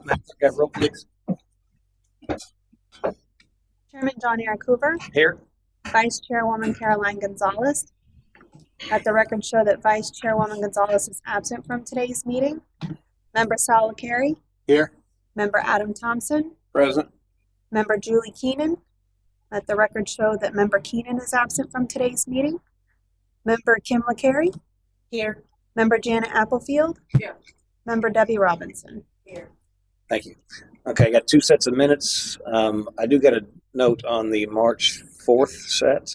Got roll, please. Chairman John Eric Hoover, Here. Vice Chairwoman Caroline Gonzalez. Let the record show that Vice Chairwoman Gonzalez is absent from today's meeting. Member Sal Carey. Here. Member Adam Thompson. Present. Member Julie Keenan. Let the record show that Member Keenan is absent from today's meeting. Member Kim LaCarey. Here. Member Janet Applefield. Here. Member Debbie Robinson. Here. Thank you. Okay, I got 2 sets of minutes. I do get a note on the March 4th set.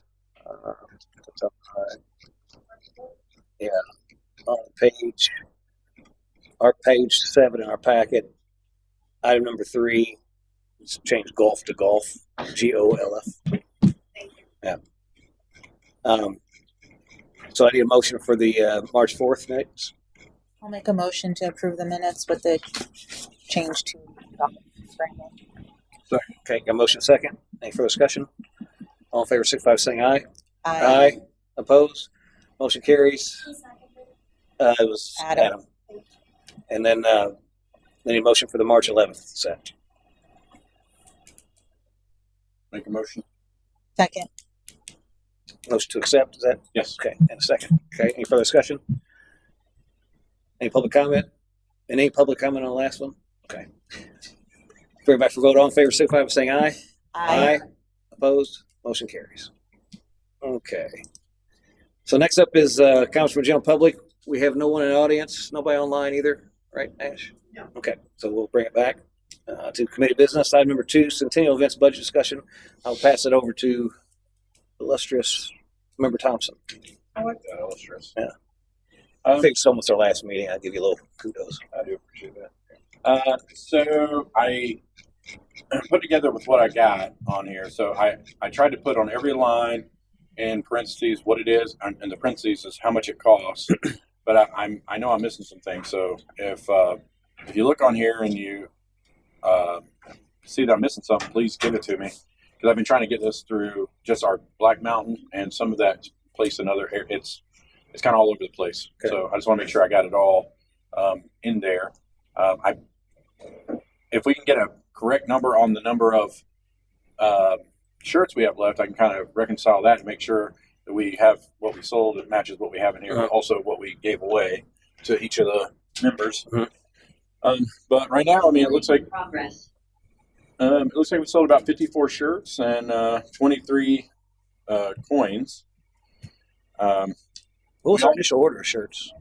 Yeah, on page 7 in our packet, item number 3, let's change golf to golf, GOLF. Yeah. So I need a motion for the March 4th minutes. I'll make a motion to approve the minutes with the change to documents. Okay, got a motion second. Any further discussion? All in favor, signify by saying aye. Aye. Opposed? Motion carries. It was Adam. And then any motion for the March 11th set. Make a motion. Second. Motion to accept, is that? Yes. Okay, and a second. Okay, any further discussion? Any public comment? Any public comment on the last one? Okay. Everybody for vote, all in favor, signify by saying aye. Aye. Opposed? Motion carries. Okay. So next up is comments from the general public. We have no one in the audience, nobody online either, right, Ash? No. Okay, so we'll bring it back to committee business. Item number 2, Centennial Events Budget Discussion. I'll pass it over to illustrious Member Thompson. I like that, illustrious. Yeah. I think it's almost our last meeting. I'll give you a little kudos. I do appreciate that. So I put together with what I got on here. So I tried to put on every line in parentheses what it is, and the parentheses is how much it costs. But I know I'm missing some things. So if you look on here and you see that I'm missing something, please give it to me, because I've been trying to get this through just our Black Mountain and some of that place in other areas. It's kind of all over the place. Okay. So I just want to make sure I got it all in there. If we can get a correct number on the number of shirts we have left, I can kind of reconcile that and make sure that we have what we sold that matches what we have in here, but also what we gave away to each of the members. But right now, I mean, it looks like we sold about 54 shirts and 23 coins. What was our initial order of shirts?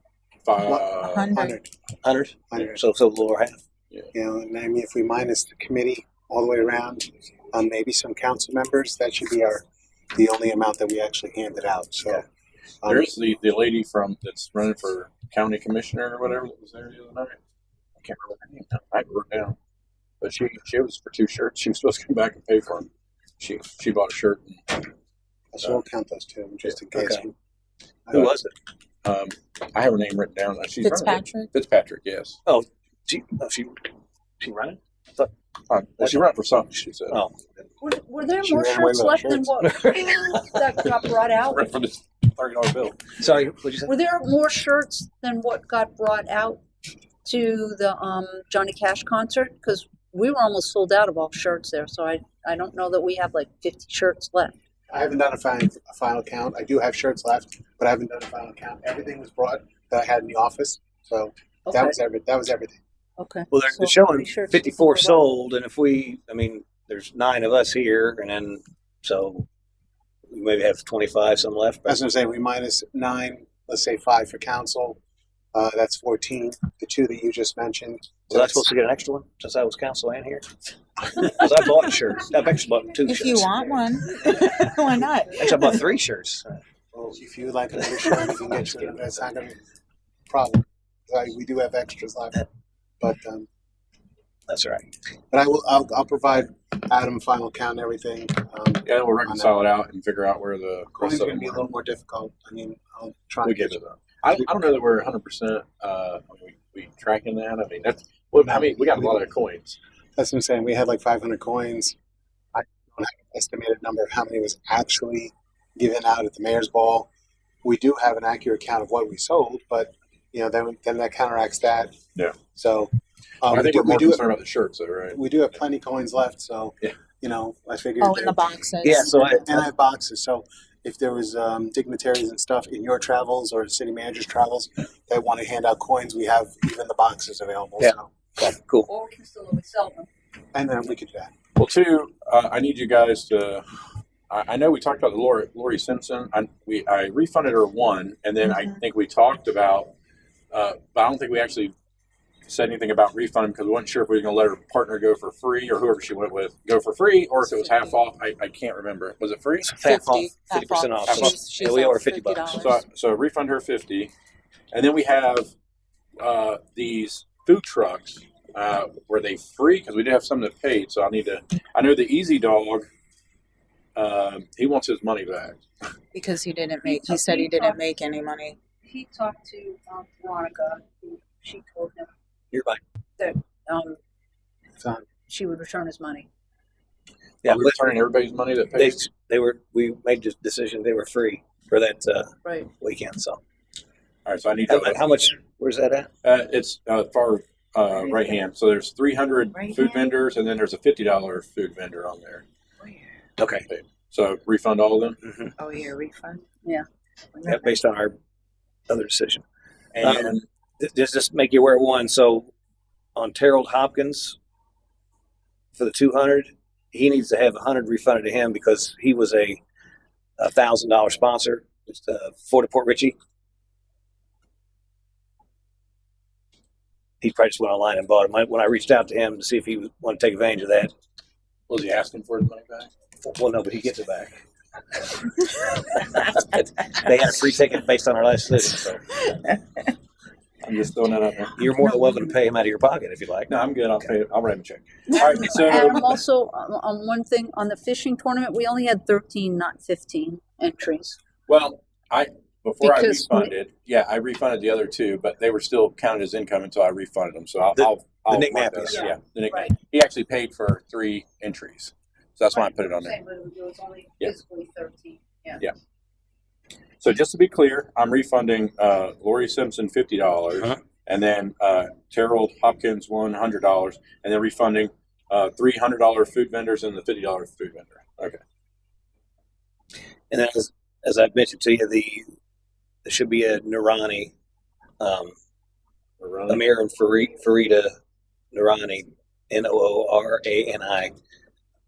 100. 100? So a little over half. Yeah. You know, and I mean, if we minus the committee all the way around, maybe some council members, that should be the only amount that we actually handed out. So there's the lady that's running for county commissioner or whatever that was there the other night. I can't remember her name now. I wrote it down, but she was for 2 shirts. She was supposed to come back and pay for them. She bought a shirt. So we'll count those 2 just in case. Okay. Who was it? I have her name written down. She's Fitzpatrick. Fitzpatrick, yes. Oh, she running? She ran for something, she said. Oh. Were there She more ran away shirts with left our than what that got brought out? Ran for this $30 bill. Sorry, what'd you say? Were there more shirts than what got brought out to the Johnny Cash concert? Because we were almost sold out of all shirts there, so I don't know that we have like 50 shirts left. I haven't done a final count. I do have shirts left, but I haven't done a final count. Everything was brought that I had in the office, so that was everything. Okay. Well, they're So showing shirts 54 before sold, and if there's 9 of us here, and then so we maybe have 25 some left. That's what I'm saying. We minus 9, let's say 5 for council. That's 14. The 2 that you just mentioned. Was I supposed to get an extra one since I was council and here? Because I bought shirts. I've actually bought 2 shirts. If you want one, why not? Actually, I bought 3 shirts. Well, if you like another shirt, we can get you. That's not going to be a problem. We do have extras left, but that's right. But I'll provide Adam final count and everything. Yeah, we'll reconcile it out and figure out where the Coin's rest of going to them be a were. little more difficult. I mean, I'll try We to get get it though. I don't know that we're 100%. We tracking that. I mean, that's. Well, I mean, we got a lot of coins. That's what I'm saying. We had like 500 coins. I don't have an estimated number of how many was actually given out at the mayor's ball. We do have an accurate count of what we sold, but then that counteracts that. Yeah. So I think we're more we do concerned about the shirts, though, right? we do have plenty coins left, so Yeah. I figured. Oh, in the boxes. Yeah, so I and I have boxes. So if there was dignitaries and stuff in your travels or city manager's travels that want to hand out coins, we have even the boxes available. Yeah. So, okay, cool. Or we can still always sell them. and then we could do that. Well, two, I need you guys to. I know we talked about the Lori Simpson. I refunded her one, and then I think we talked about, but I don't think we actually said anything about refunding because we weren't sure if we were going to let her partner go for free or whoever she went with go for free, or if it was half off. I can't remember. Was it free? Half off, 50, 50% off. half So, off. yeah, we owe her She's $50. So refund her 50, and then we have these food trucks. Were they free? Because we did have some that paid. So I know the Easy Dog. He wants his money back. Because he said he didn't make any money. He talked to Veronica. She told him You're fine. that Fine. she would return his money. Yeah, Are we returning everybody's money that they pays? we made the decision they were free for that Right. weekend. So All right, so I need how much? Where's that at? it's far right hand. So there's 300 Right food hand? vendors, and then there's a $50 food vendor on there. Okay. So refund all of them. Mm-hmm. Oh, yeah, refund. Yeah, based on our other decision. And Just make you aware of one. So on Terrell Hopkins for the 200, he needs to have 100 refunded to him because he was a $1,000 sponsor. It's Fort of Port Richey. He probably just went online and bought it. When I reached out to him to see if he would want to take advantage of that, was he asking for his money back? well, no, but he gets it back. They had a free ticket based on our last decision, so I'm just throwing that out there. you're more than welcome to pay him out of your pocket if you like. No, I'm good. I'll pay it. I'll write him a check. All right. So And also, on one thing, on the fishing tournament, we only had 13, not 15 entries. well, before Because I refunded, I refunded the other two, but they were still counted as income until I refunded them. So I'll The I'll Nick mark Nappies. those. Yeah, the Nick. Right. He actually paid for 3 entries, so that's why I put it on there. Same, but it was only Yeah. physically 13. Yeah. Yeah. So just to be clear, I'm refunding Lori Simpson $50, Uh-huh. and then Terrell Hopkins $100, and then refunding $300 food vendors and the $50 food vendor. Okay. And then as I mentioned to you, there should be a Nurani, We're running. Amir and Farida Nurani, Noorani,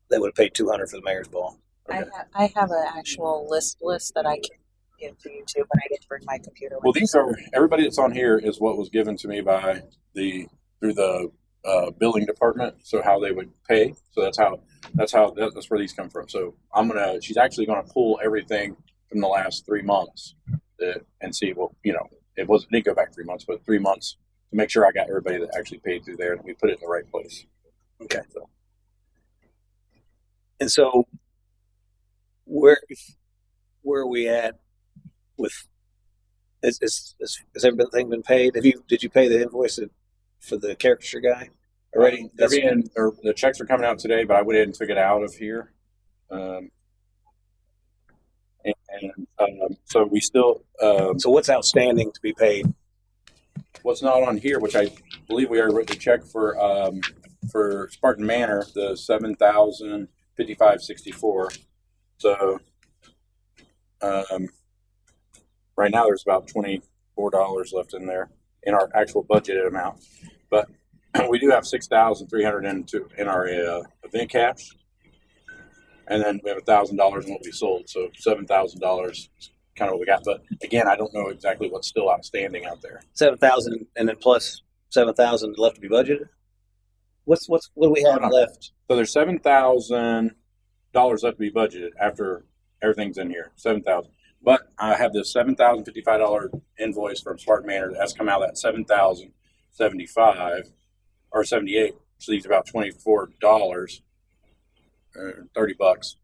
that would have paid $200 for the mayor's ball. Okay. I have an actual list that I can give to you too, but I didn't bring my computer with Well, me. these are everybody that's on here is what was given to me by through the billing department. So how they would pay. So that's where these come from. So she's actually gonna pull everything from the last 3 months and see. Well, it didn't go back 3 months, but 3 months to make sure I got everybody that actually paid through there and we put it in the right place. Okay. And so where are we at with has everything been paid? Did you pay the invoice for the caricature guy already? The checks are coming out today, but I went ahead and took it out of here. So we still So what's outstanding to be paid? what's not on here, which I believe we already wrote the check for Spartan Manor, the $7,055.64. So right now there's about $24 left in there in our actual budgeted amount, but we do have $6,302 in our event cash, and then we have $1,000 in what we sold. So $7,000 is kind of what we got. But again, I don't know exactly what's still outstanding out there. 7,000 and then plus 7,000 left to be budgeted. What do we have left? So there's $7,000 left to be budgeted after everything's in here. $7,000. But I have this $7,055 invoice from Spartan Manor that has come out at $7,075 or $78. So these are about $24, $30.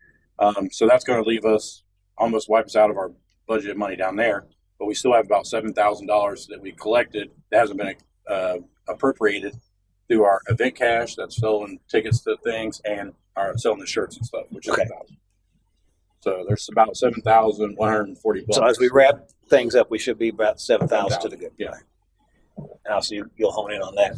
So that's going to leave us almost wipe us out of our budgeted money down there. But we still have about $7,000 that we collected that hasn't been appropriated through our event cash that's selling tickets to things and are selling the shirts and stuff, which is Okay. $1,000. So there's about $7,140. So as we wrap things up, we should be about 7,000 to the good. Yeah. And also you'll hone in on that.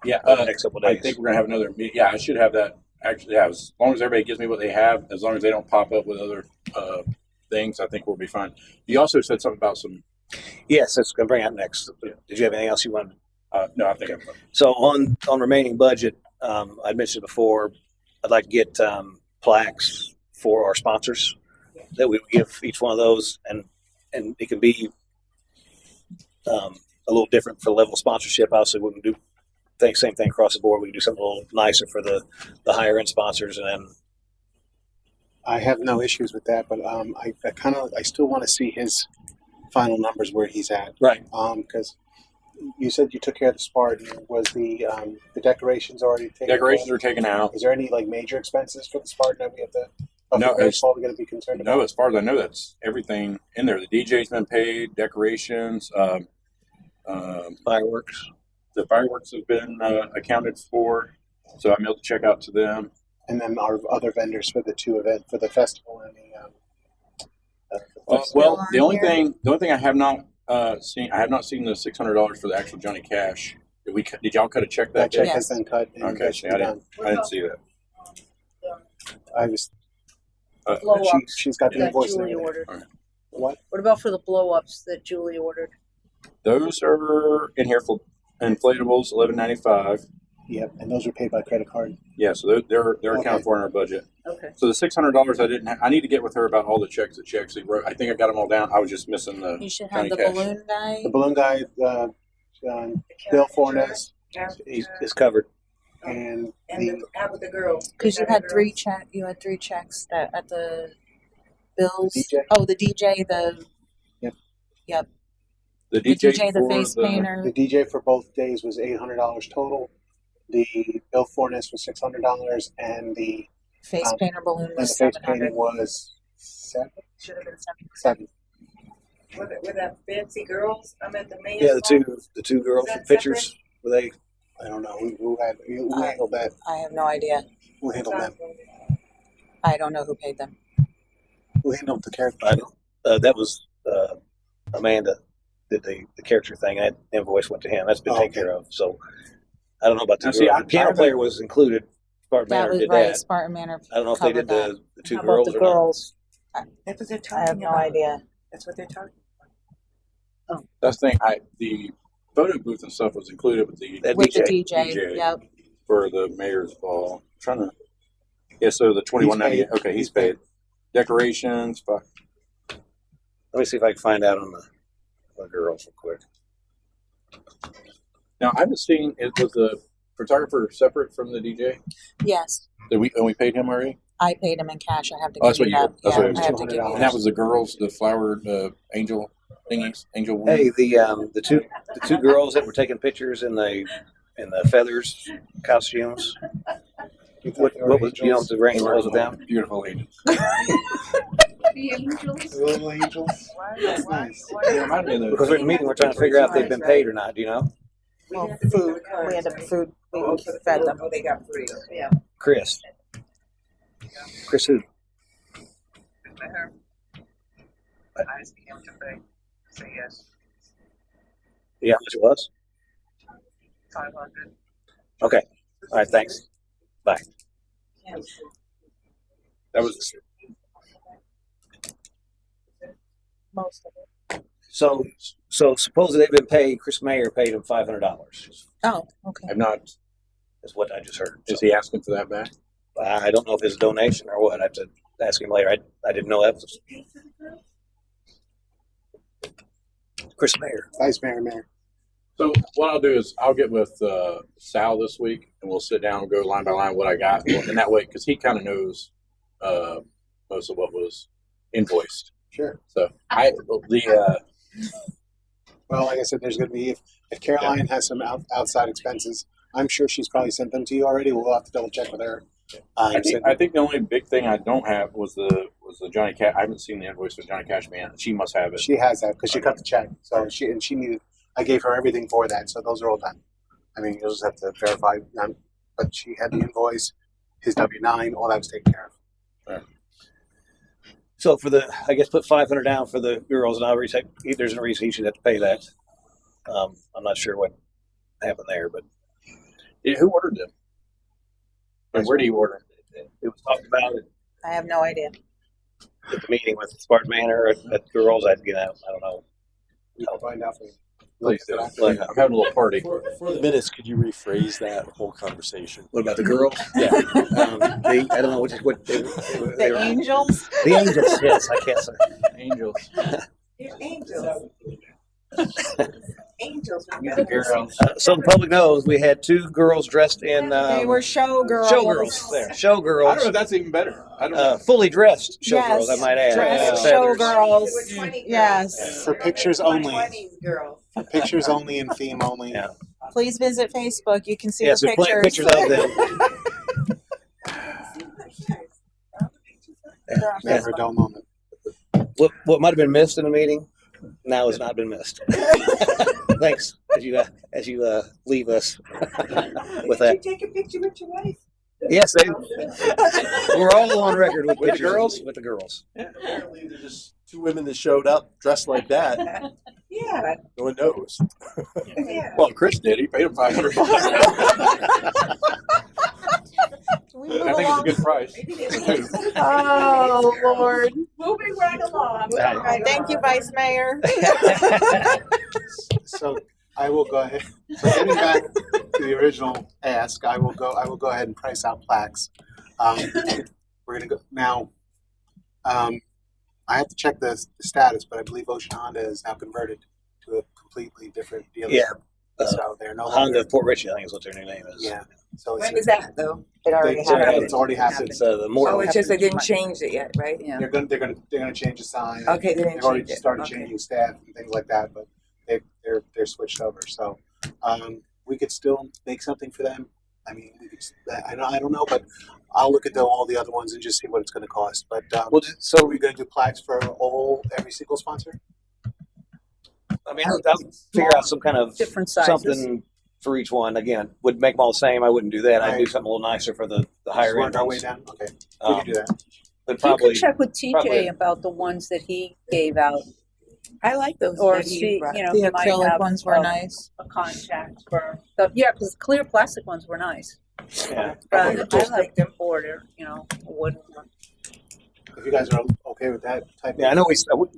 Yeah, over the next couple of I days. think we're gonna have another meeting. Yeah, I should have that. Actually, yeah, as long as everybody gives me what they have, as long as they don't pop up with other things, I think we'll be fine. You also said something about some. Yes, that's going to bring out next. Did you have anything else you wanted? No, I think I'm. So on remaining budget, I mentioned before, I'd like to get plaques for our sponsors that we would give each one of those, and it can be a little different for the level of sponsorship. Obviously, we can do same thing across the board. We can do something a little nicer for the higher end sponsors, and then I have no issues with that, but I still want to see his final numbers where he's at. right. Because you said you took care of the Spartan. Was the decorations already taken? Decorations are taken out. Is there any like major expenses for the Spartan that we have to? No, it's all going to be concerned about. No, as far as I know, that's everything in there. The DJ's been paid, decorations, Fireworks. the fireworks have been accounted for, so I'm able to check out to them. And then our other vendors for the two event for the festival and the Well, on the only here? thing I have not seen, I have not seen the $600 for the actual Johnny Cash. Did y'all cut a check that that check day? has been cut. And Okay, that see, should be done. I didn't see that. I was. Blow ups She's got the that invoice. and Julie everything. ordered. What? What about for the blow ups that Julie ordered? Those are in here for inflatables, $11.95. Yep, and those were paid by credit card. Yeah, so they're Okay. accounted for in our budget. Okay. So the $600 I didn't. I need to get with her about all the checks that she actually wrote. I think I got them all down. I was just missing the. You should have Johnny the Cash. balloon guy. The balloon guy, Bill Fornes, He's covered. and And the how about the girls? Because you had three checks that at the bills. DJ? Oh, the DJ, The the DJ, DJ, the for face painter. the DJ for both days was $800 total. The Bill Fornes was $600, and the Face painter balloon and was the face 700. painting was Should have been 7. With that fancy girls, I'm at the mayor's. Yeah, the two girls Is that with pictures. Were they? I don't know who handled that. I have no idea. Who handled them? I don't know who paid them. Who handled the character? I don't. That was Amanda did the character thing. That invoice went to him. That's been taken care of. So I don't know about the Now, see, girl. I- The piano I- player was included. Spartan That Manor was did right. that. Spartan Manor. I don't know if they did covered the two How girls about the or not. girls? That's what they're I talking have no about. idea. That's what they're talking That's the thing. The photo booth and stuff was included with the That With DJ. the DJ. DJ. Yep. for the mayor's ball. I'm trying to. Yeah, so the 21.98. paid. Okay, he's paid. Decorations. Fuck. Let me see if I can find out on the girls real quick. Now I haven't seen. It was the photographer separate from the DJ. Yes. Did we paid him already? I paid him in cash. I have to Oh, that's give you what you that. did. That's Yeah, what it was. I have to give you $200. And that was the girls, the flowered angel thingies, angel. Hey, the two girls that were taking pictures in the feathers costumes. What was what the range was with them? Beautiful angels. The angels. Little angels. That's nice. Yeah, it might have been the- Because we're in a meeting, we're trying to figure out if they've been paid or not. Do you know, Well, food. We had the food. We fed them. Oh, they got free. Yeah. Chris? Chris who? I asked him to say yes, Yeah, how much it was? 500. Okay. All right. Thanks. Bye. That was Most of it. So supposedly they've been paid. Chris Mayer paid him $500. Oh, okay. I'm not. Is what I just heard. Is So, he asking for that back? I don't know if it's a donation or what. I have to ask him later. I didn't know that was Chris Mayer. Vice Mayor. So what I'll do is I'll get with Sal this week, and we'll sit down and go line by line what I got, and that way, because he kind of knows most of what was invoiced. Sure. So Well, like I said, there's going to be if Caroline has some outside expenses, I'm sure she's probably sent them to you already. We'll have to double check with her. I think the only big thing I don't have was the Johnny Cash. I haven't seen the invoice for Johnny Cash Man. She must have it. She has that because she cut the check. So she needed. I gave her everything for that. So those are all done. I mean, you'll just have to verify. But she had the invoice, his W-9, all that was taken care of. So I guess put $500 down for the girls, and I'll recheck. There's no reason he should have to pay that. I'm not sure what happened there, but Yeah, who ordered them? And where do you order them? It was talked about I have no idea. at the meeting with Spartan Manor at Girls. I'd get out. I don't know. We can find out for you. Please do. Like, I'm having a little party. For the minutes, could you rephrase that whole conversation? what about the girls? Yeah. I don't know what they The were. angels? The Angels. Yes, I can't say. Angels. You're angels. Angels. So the public knows we had two girls dressed in They were showgirls. showgirls. There, I don't know showgirls. if that's even better. I don't know. Fully dressed showgirls. Yes, I might add. dressed Feathers. showgirls. Yes. For pictures only. 20s girls. For pictures only and theme only. Yeah. Please visit Facebook. You can see Yes, the there's plenty of pictures of them. Yeah. Never a dull moment. What might have been missed in the meeting now has not been missed. Thanks as you leave us with that. Did you take a picture with your wife? Yes, we're all on record with With the pictures girls? With the girls. Apparently, there's just two women that showed up dressed like that. Yeah, No one knows. yeah. Well, Chris did. He paid him $500. Can we I move think it's a along? good price. Oh, Lord. Moving right along. Right. All right, thank you, Vice Mayor. So I will go ahead. So getting back to the original ask, I will go ahead and price out plaques. We're gonna go now. I have to check the status, but I believe Ocean Honda is now converted to a completely different dealership. Yeah. So they're no Honda longer. of Port Richey, I think is what their new name is. Yeah. So When was that though? It already it's happened. already happened. It's the more. Oh, it's just they didn't change it yet, right? Yeah. They're gonna change the sign. Okay, they didn't They've already change it. started Okay. changing staff and things like that, but they're switched over. So we could still make something for them. I mean, I don't know, but I'll look at all the other ones and just see what it's going to cost. But so are we going to do plaques for every single sponsor? I mean, I'll figure out some kind of Different sizes. something for each one. Again, would make them all the same. I wouldn't do that. I'd do Right. something a little nicer for the Just higher work end our way ones. down. Okay, we can do that. But You probably can check with TJ probably- about the ones that he gave out, I like those. or that he see, brought. you know, The he might acrylic have ones were a- nice. a contact for, yeah, because clear plastic ones were nice. yeah. Rather I than like them. order, you know, a wooden one. If you guys are okay with that type. Yeah, I know we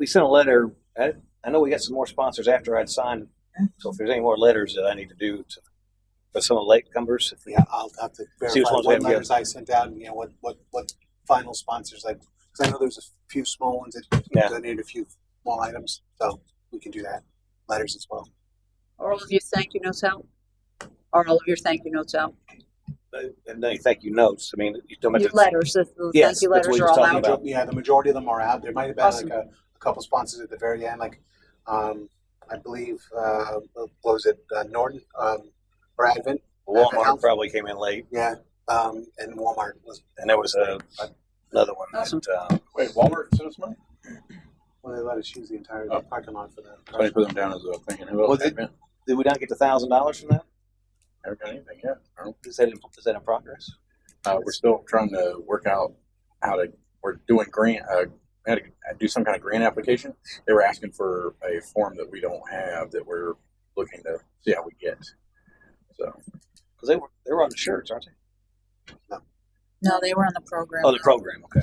sent a letter. I know we got some more sponsors after I'd signed. So if there's any more letters that I need to do for some of the latecomers, if we Yeah, I'll have to See which verify ones we what haven't letters I sent out and what final sponsors I. Because I know there's a few small ones that Yeah. donated a few small items, so we can do that. Letters as well. Are all of your thank you notes out? Are all of your thank you notes out? and then thank you notes. I mean, you talking about Your the- letters, the Yes, thank you that's what letters he are was all talking out. about. Yeah, the majority of them are out. There might have been Awesome. like a couple sponsors at the very end, like I believe what was it Norton or Advent? Walmart probably came in late, Yeah, and Walmart was. and there was another one. Awesome. That, Wait, Walmart sent us money? Well, they let us use the entire Oh. parking lot for that. So I put them down as a thinking. Who Well, else? did we not get the $1,000 from that? Haven't got anything yet. I don't- Is that in progress? We're still trying to work out we're doing grant, had to do some kind of grant application. They were asking for a form that we don't have that we're looking to see how we get. So, Because they were on the shirts, aren't they? No, they were on the program. Oh, the program. Okay.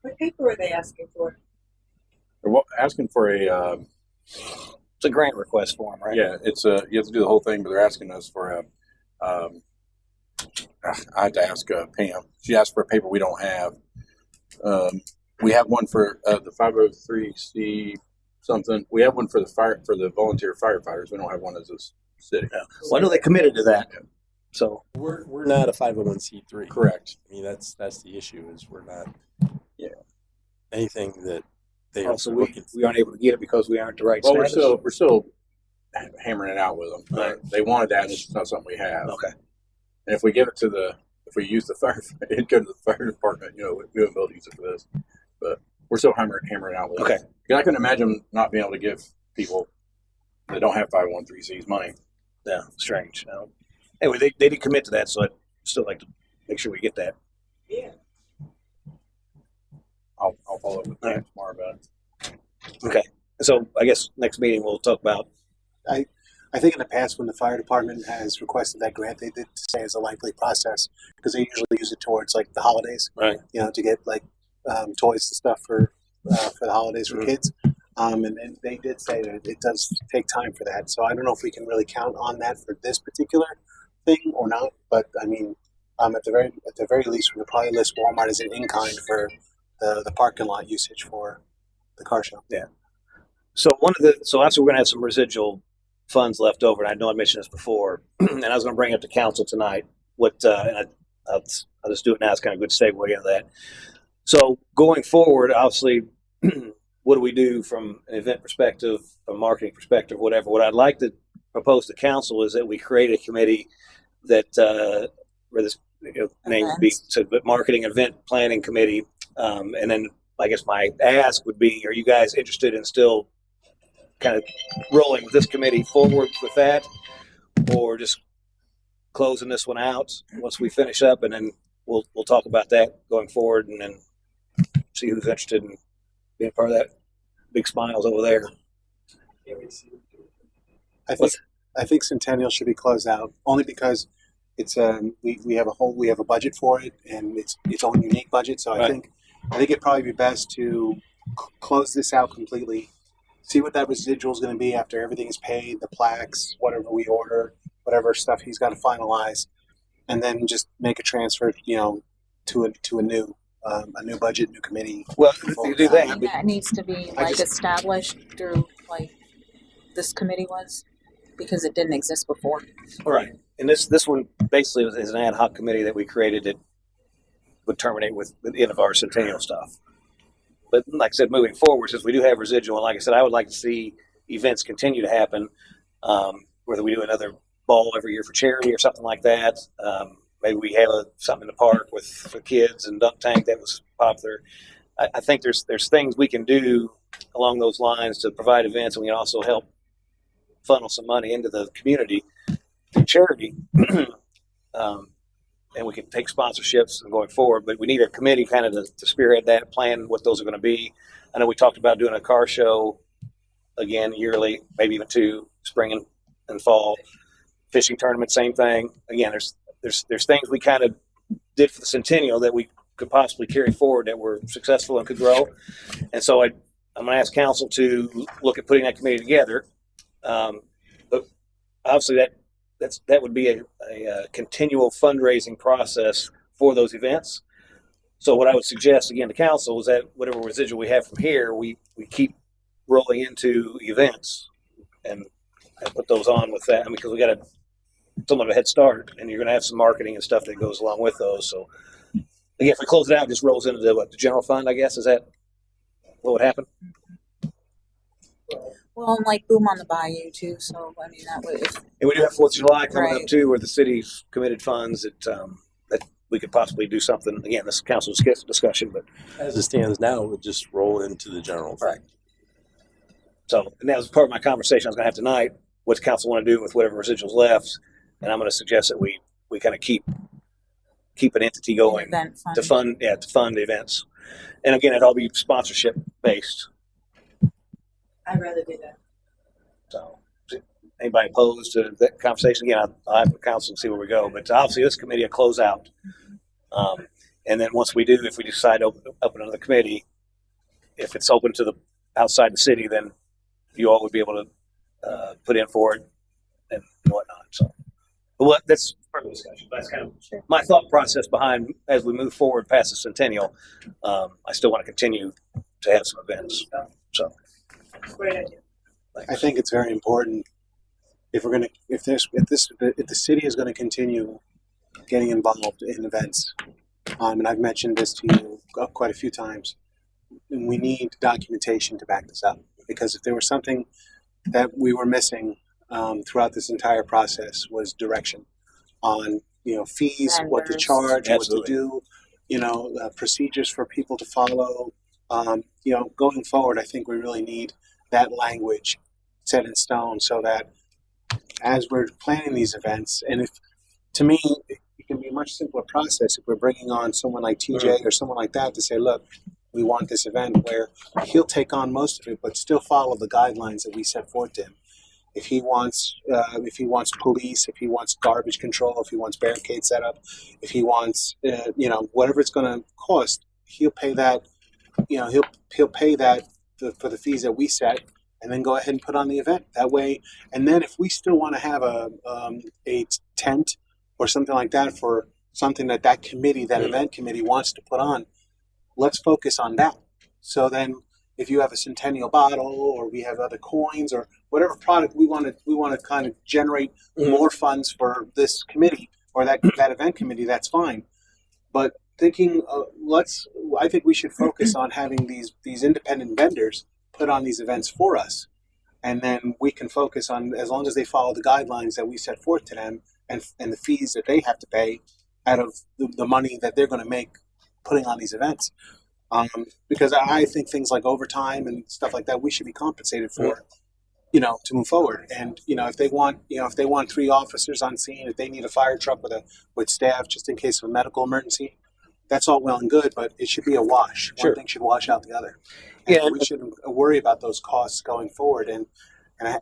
What paper are they asking for? they're asking for a, It's a grant request form, right? yeah, it's a, you have to do the whole thing, but they're asking us for a, I had to ask Pam. She asked for a paper we don't have. We have one for the 503c something. We have one for the volunteer firefighters. We don't have one as a city. Yeah. Well, I know they committed to that. So We're not a 501c3. Correct. I mean, that's the issue is we're not. Yeah. Anything that they are also looking we aren't able to get it because we aren't the right Well, status. we're still hammering it out with them. Right. They wanted that, and it's just not something we have. Okay. And if we give it to if we use the fire, it'd go to the fire department. You know, we haven't been able to use it for this, but we're still hammering out with it. Okay. Because I couldn't imagine not being able to give people that don't have 501(c)(3)s money. Yeah, strange. No. Anyway, they did commit to that, so I'd still like to make sure we get that. Yeah. I'll follow up with All Pam right. tomorrow about it. Okay. So I guess next meeting we'll talk about. I think in the past when the fire department has requested that grant, they did say it's a likely process because they usually use it towards like the holidays, Right. to get like toys and stuff for the holidays for kids. And they did say that it does take time for that. So I don't know if we can really count on that for this particular thing or not. But I mean, at the very least, we could probably list Walmart as an in-kind for the parking lot usage for the car show. Yeah. So obviously we're going to have some residual funds left over, and I know I mentioned this before, and I was going to bring it up to council tonight. I'll just do it now. It's kind of a good segue into that. So going forward, obviously, what do we do from an event perspective, from a marketing perspective, whatever? What I'd like to propose to council is that we create a committee that where this name would be marketing event planning committee, and then I guess my ask would be: are you guys interested in still kind of rolling with this committee forward with that, or just closing this one out once we finish up, and then we'll talk about that going forward, and then see who's interested in being part of that. Big smiles over there. I think Centennial should be closed out only because it's we have a budget for it and it's its own unique budget. So I think it'd probably be best to close this out completely. See what that residual is going to be after everything is paid, the plaques, whatever we order, whatever stuff he's got to finalize, and then just make a transfer, to a new budget, new committee. Well, you do that. That needs to be established through like this committee was, because it didn't exist before. Right. And this one basically is an ad hoc committee that we created that would terminate with the end of our Centennial stuff. But like I said, moving forward, since we do have residual, and like I said, I would like to see events continue to happen, whether we do another ball every year for charity or something like that. Maybe we have something in the park with kids and dunk tank that was popular. I think there's things we can do along those lines to provide events, and we can also help funnel some money into the community through charity. And we can take sponsorships and going forward, but we need a committee kind of to spearhead that, plan what those are going to be. I know we talked about doing a car show again yearly, maybe even 2, spring and fall. Fishing tournament, same thing. Again, there's things we kind of did for the Centennial that we could possibly carry forward that were successful and could grow. And so I'm going to ask council to look at putting that committee together. But obviously that would be a continual fundraising process for those events. So what I would suggest again to council is that whatever residual we have from here, we keep rolling into events and put those on with that. Because we got somewhat of a head start, and you're going to have some marketing and stuff that goes along with those. So again, if we close it out, it just rolls into the general fund, I guess. Is that what would happen? Well, like Boom on the Bayou too. So I mean, that would. And we do have 4th of July coming up Right. too, where the city's committed funds that we could possibly do something. Again, this council discussion, but As it stands now, it would just roll into the general fund. right. So, and that was part of my conversation I was going to have tonight. What's council want to do with whatever residuals left? And I'm going to suggest that we kind of keep an entity going Event fund. to fund events. And again, it'd all be sponsorship based. I'd rather do that. So, anybody opposed to that conversation? Again, I'll have the council and see where we go. But obviously, this committee will close out. And then once we do, if we decide to open another committee, if it's open to the outside the city, then you all would be able to put in for it and whatnot. So, but that's part of the discussion. That's kind of my thought process behind as we move forward past the Centennial. I still want to continue to have some events. So. Great idea. I think it's very important if the city is going to continue getting involved in events, and I've mentioned this to you quite a few times, and we need documentation to back this up, because if there was something that we were missing throughout this entire process was direction on fees, what to Vendors. charge, Absolutely. what to do, procedures for people to follow. Going forward, I think we really need that language set in stone so that as we're planning these events, and to me, it can be a much simpler process if we're bringing on someone like TJ or someone like that to say, look, we want this event where he'll take on most of it, but still follow the guidelines that we set forth to him. if he wants police, if he wants garbage control, if he wants barricades set up, if he wants whatever it's going to cost, he'll pay that. He'll pay that for the fees that we set, and then go ahead and put on the event that way. And then if we still want to have a tent or something like that for something that committee, that event committee wants to put on, let's focus on that. So then, if you have a Centennial bottle, or we have other coins, or whatever product we want to kind of generate more funds for this committee or that event committee, that's fine. But thinking, I think we should focus on having these independent vendors put on these events for us, and then we can focus on, as long as they follow the guidelines that we set forth to them, and the fees that they have to pay out of the money that they're going to make putting on these events. Because I think things like overtime and stuff like that, we should be compensated for, to move forward. And if they want 3 officers on scene, if they need a fire truck with staff just in case of a medical emergency, that's all well and good, but it should be a wash. Sure. One thing should wash out the other. And we shouldn't worry about those costs going forward. And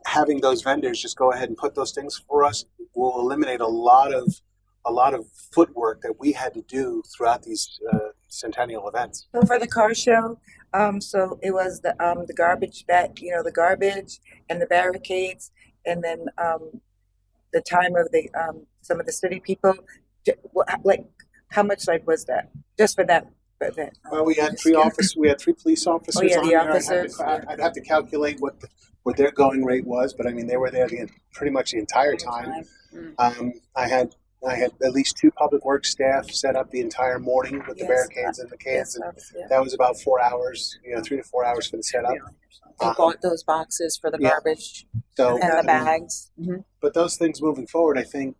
having those vendors just go ahead and put those things for us will eliminate a lot of footwork that we had to do throughout these Centennial events. So for the car show, so it was the garbage bag, the garbage and the barricades, and then the time of the some of the city people. Like, how much was that just for that event? Well, we had 3 police officers. Oh, yeah, on the there. officers. I'd have to calculate what their going rate was, but I mean they were there pretty much the entire time. I had at least 2 public works staff set up the entire morning with the barricades and the cans, and that was about 4 hours, 3 to 4 hours for the setup. They bought those boxes for the garbage and the bags. But those things moving forward, I think,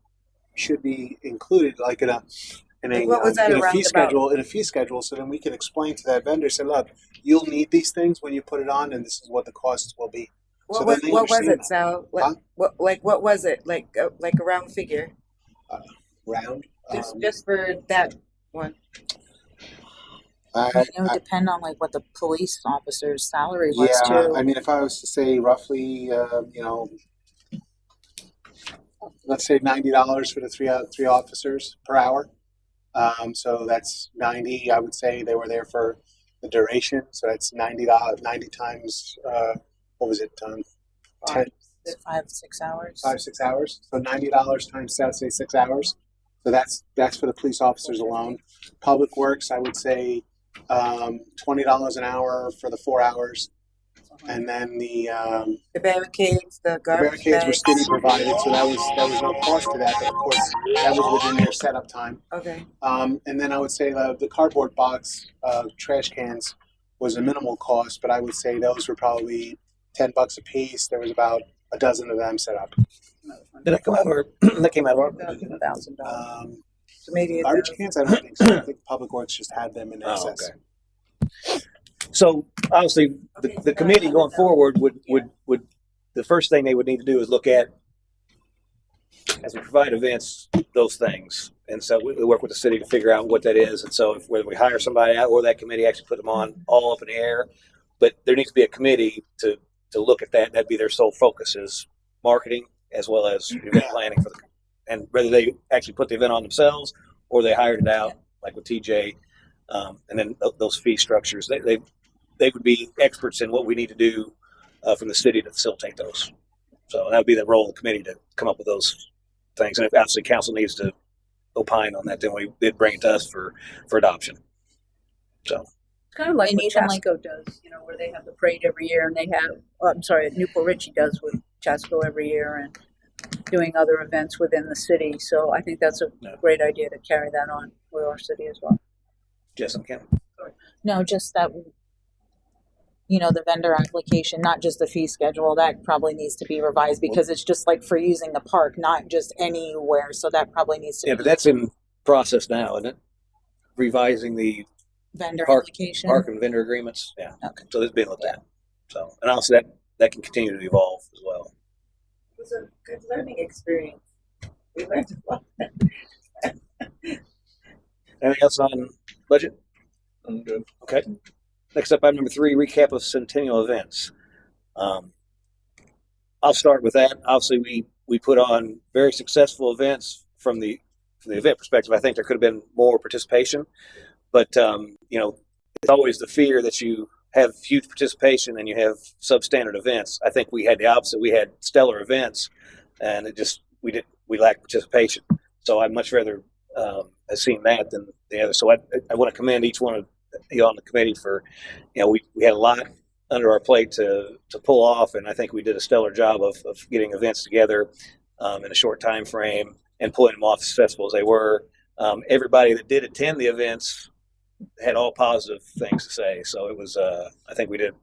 should be included, like in a fee schedule. So then we can explain to that vendor, say, look, you'll need these things when you put it on, and this is what the costs will be. What was it, Sal? What was it like a round figure? Round? Just for that one. It would depend on what the police officer's salary was too. I mean, if I was to say roughly, let's say $90 for the three officers per hour. So that's 90. I would say they were there for the duration. So that's $90 times what was it? 10, 5-6 hours. 5-6 hours. So $90 times, say, 6 hours. So that's for the police officers alone. Public Works, I would say $20 an hour for the 4 hours, and then the barricades, the garbage barricades were city provided, so that was no cost to that. But of course, that was within their setup time. Okay. And then I would say the cardboard box trash cans was a minimal cost, but I would say those were probably $10 a piece. There was about a dozen of them set up. Did that come out or that came out of our $1,000. So maybe garbage cans? I don't think so. I think Public Works just had them in excess. Okay. So obviously, the committee going forward would the first thing they would need to do is look at, as we provide events, those things. And so we work with the city to figure out what that is. And so whether we hire somebody out or that committee actually put them on, all up in the air. But there needs to be a committee to look at that. That'd be their sole focus, is marketing as well as event planning for and whether they actually put the event on themselves or they hired it out, like with TJ, and then those fee structures. They would be experts in what we need to do from the city to facilitate those. So that would be the role of the committee, to come up with those things. And if obviously council needs to opine on that, then they'd bring it to us for adoption. So. It's kind of like And what even Chasco does, where they have the parade every year, and they have, Newport Richie does with Chasco every year, and doing other events within the city. So I think that's a great idea to carry that on with our city as well. Jessica, Kim? No, just that, the vendor application, not just the fee schedule, that probably needs to be revised, because it's just like for using the park, not just anywhere. So that probably needs to be. Yeah, but that's in process now, isn't it? Revising the vendor park application. Park and vendor agreements. Yeah. Okay. So it's being looked at. So, and also that can continue to evolve as well. It was a good learning experience. We learned a lot. Anything else on budget? I'm good. Okay. Next up, item number 3, recap of Centennial events. I'll start with that. Obviously, we put on very successful events from the event perspective. I think there could have been more participation, but it's always the fear that you have huge participation and you have substandard events. I think we had the opposite. We had stellar events, and we lacked participation. So I'd much rather have seen that than the other. So I want to commend each one of you on the committee for, we had a lot under our plate to pull off, and I think we did a stellar job of getting events together in a short time frame and pulling them off as successful as they were. Everybody that did attend the events had all positive things to say, so it was I think we did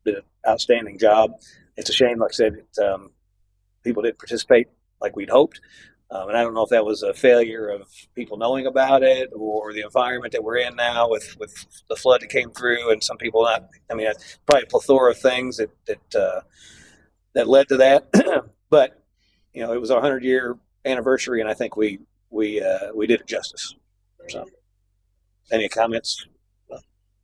an outstanding job. It's a shame, like I said, people didn't participate like we'd hoped. And I don't know if that was a failure of people knowing about it or the environment that we're in now with the flood that came through and some people not. I mean, probably a plethora of things that led to that. But it was our 100-year anniversary, and I think we did it justice. So, any comments?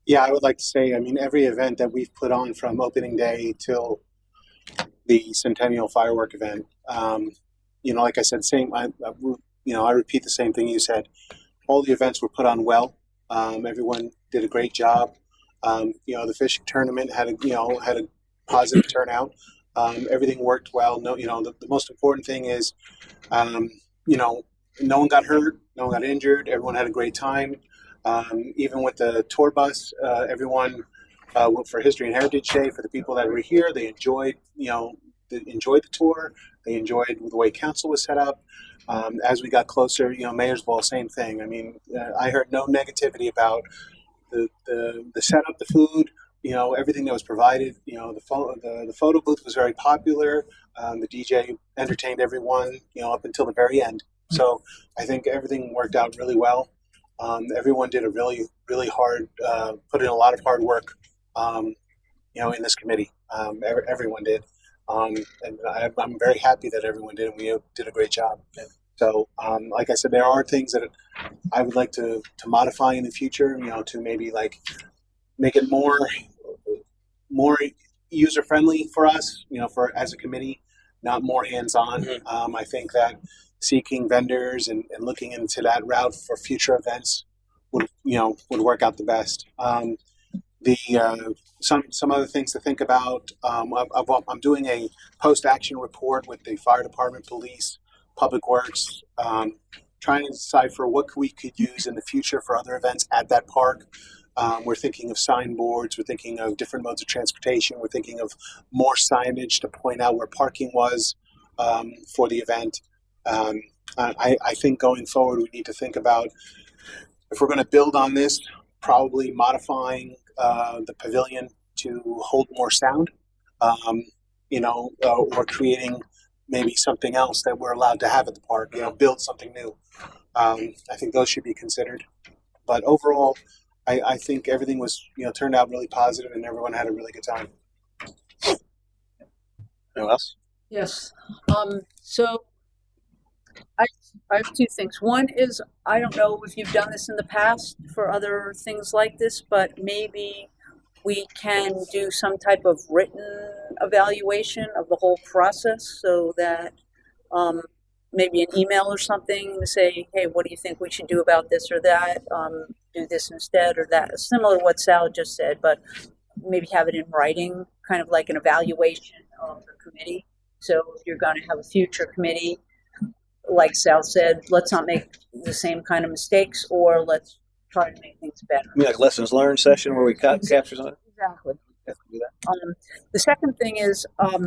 Yeah, I would like to say, I mean, every event that we've put on from opening day till the Centennial firework event, like I said, I repeat the same thing you said. All the events were put on well. Everyone did a great job. The fishing tournament had a positive turnout. Everything worked well. No, the most important thing is, no one got hurt, no one got injured. Everyone had a great time. Even with the tour bus, everyone went for History and Heritage Day. For the people that were here, they enjoyed the tour. They enjoyed the way council was set up. As we got closer, Mayor's Ball, same thing. I mean, I heard no negativity about the setup, the food, everything that was provided. The photo booth was very popular. The DJ entertained everyone, up until the very end. So I think everything worked out really well. Everyone did a really, really hard, put in a lot of hard work, in this committee. Everyone did. And I'm very happy that everyone did, and we did a great job. So, like I said, there are things that I would like to modify in the future, to maybe like make it more user friendly for us, for as a committee, not more hands on. I think that seeking vendors and looking into that route for future events would work out the best. Some other things to think about. I'm doing a post-action report with the fire department, police, public works, trying to decipher what we could use in the future for other events at that park. We're thinking of signboards. We're thinking of different modes of transportation. We're thinking of more signage to point out where parking was for the event. I think going forward, we need to think about, if we're going to build on this, probably modifying the pavilion to hold more sound, or creating maybe something else that we're allowed to have at the park, build something new. I think those should be considered. But overall, I think everything was, turned out really positive and everyone had a really good time. Anyone else? Yes. So I have two things. One is, I don't know if you've done this in the past for other things like this, but maybe we can do some type of written evaluation of the whole process, so that maybe an email or something to say, hey, what do you think we should do about this or that? Do this instead or that. Similar to what Sal just said, but maybe have it in writing, kind of like an evaluation of the committee. So if you're going to have a future committee, like Sal said, let's not make the same kind of mistakes, or let's try to make things better. You mean like lessons learned session where we capture something? Exactly. Have to do that. The second thing is,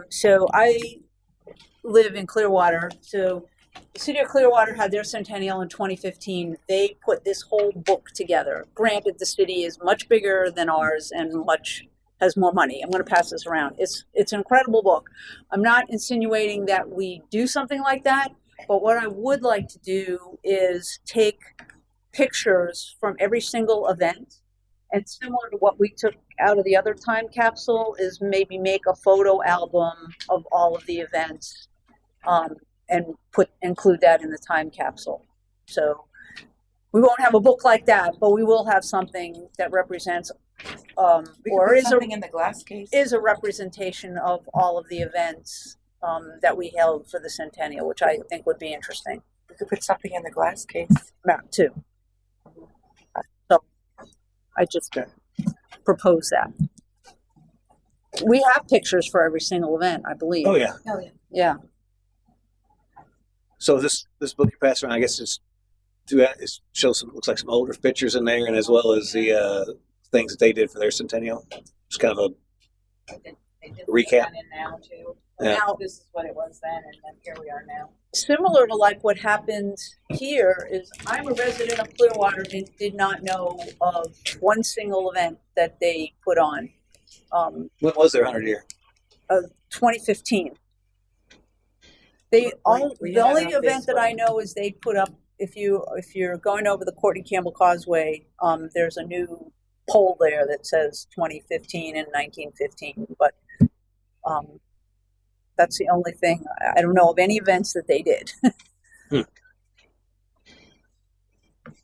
so I live in Clearwater. So the city of Clearwater had their Centennial in 2015. They put this whole book together. Granted, the city is much bigger than ours and has more money. I'm going to pass this around. It's an incredible book. I'm not insinuating that we do something like that, but what I would like to do is take pictures from every single event, and similar to what we took out of the other time capsule, is maybe make a photo album of all of the events, and include that in the time capsule. So we won't have a book like that, but we will have something that represents, We could put something in the glass case. is a representation of all of the events that we held for the Centennial, which I think would be interesting. We could put something in the glass case. That too. So I just propose that. We have pictures for every single event, I believe. Oh yeah. Yeah. So this book you pass around, I guess it shows some, looks like some older pictures in there, and as well as the things that they did for their Centennial. Just kind of They did Recap. that in now too. Yeah. Now this is what it was then, and then here we are now. Similar to like what happened here is I'm a resident of Clearwater and did not know of one single event that they put on. When was their 100 year? 2015. The only had it on event that Facebook. I know is they put up if you're going over the Courtney Campbell Causeway, there's a new pole there that says 2015 and 1915. But that's the only thing. I don't know of any events that they did.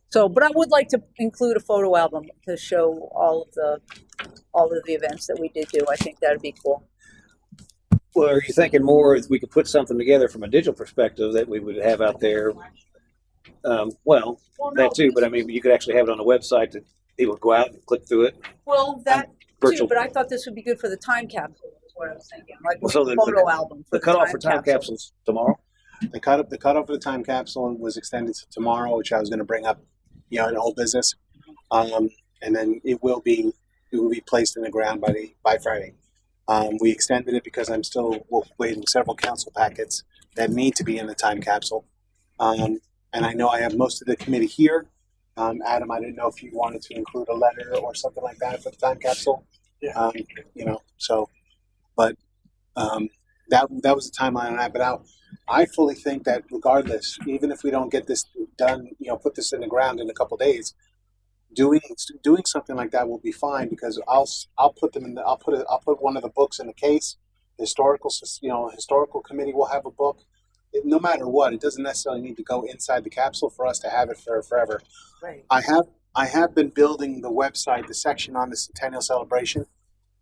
So, but I would like to include a photo album to show all of the events that we did do. I think that'd be cool. Well, are you thinking more if we could put something together from a digital perspective that we would have out there? Well, that too, but I mean, you could actually have it on the website that people would go out and click through it. Well, that Virtual. too, but I thought this would be good for the time capsule. Is what I was thinking, like Well, so a the- photo album. For The cutoff for time capsules tomorrow. The cutoff for the time capsule was extended to tomorrow, which I was going to bring up, in whole business, and then it will be placed in the ground by Friday. We extended it because I'm still waiting several council packets that need to be in the time capsule, and I know I have most of the committee here. Adam, I didn't know if you wanted to include a letter or something like that for the time capsule. Yeah. That was the timeline on that. But I fully think that regardless, even if we don't get this done, put this in the ground in a couple of days, doing something like that will be fine because I'll put them in I'll put one of the books in the case. Historical committee will have a book. No matter what, it doesn't necessarily need to go inside the capsule for us to have it for forever. Right. I have been building the website, the section on the Centennial celebration.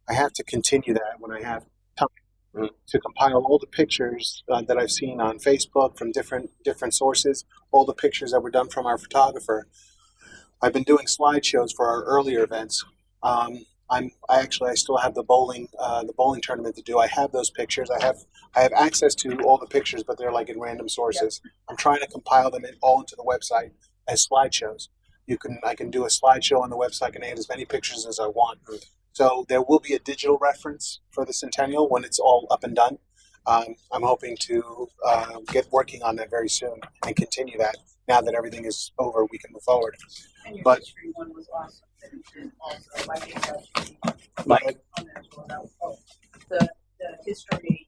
I have to continue that when I have time to compile all the pictures that I've seen on Facebook from different sources, all the pictures that were done from our photographer. I've been doing slideshows for our earlier events. I still have the bowling tournament to do. I have those pictures. I have access to all the pictures, but they're like in random sources. Yep. I'm trying to compile them all into the website as slideshows. I can do a slideshow on the website. I can add as many pictures as I want. So there will be a digital reference for the Centennial when it's all up and done. I'm hoping to get working on that very soon and continue that. Now that everything is over, we can move forward. And your But- history one was awesome. And also, I think that should be Mike? on there as well. The history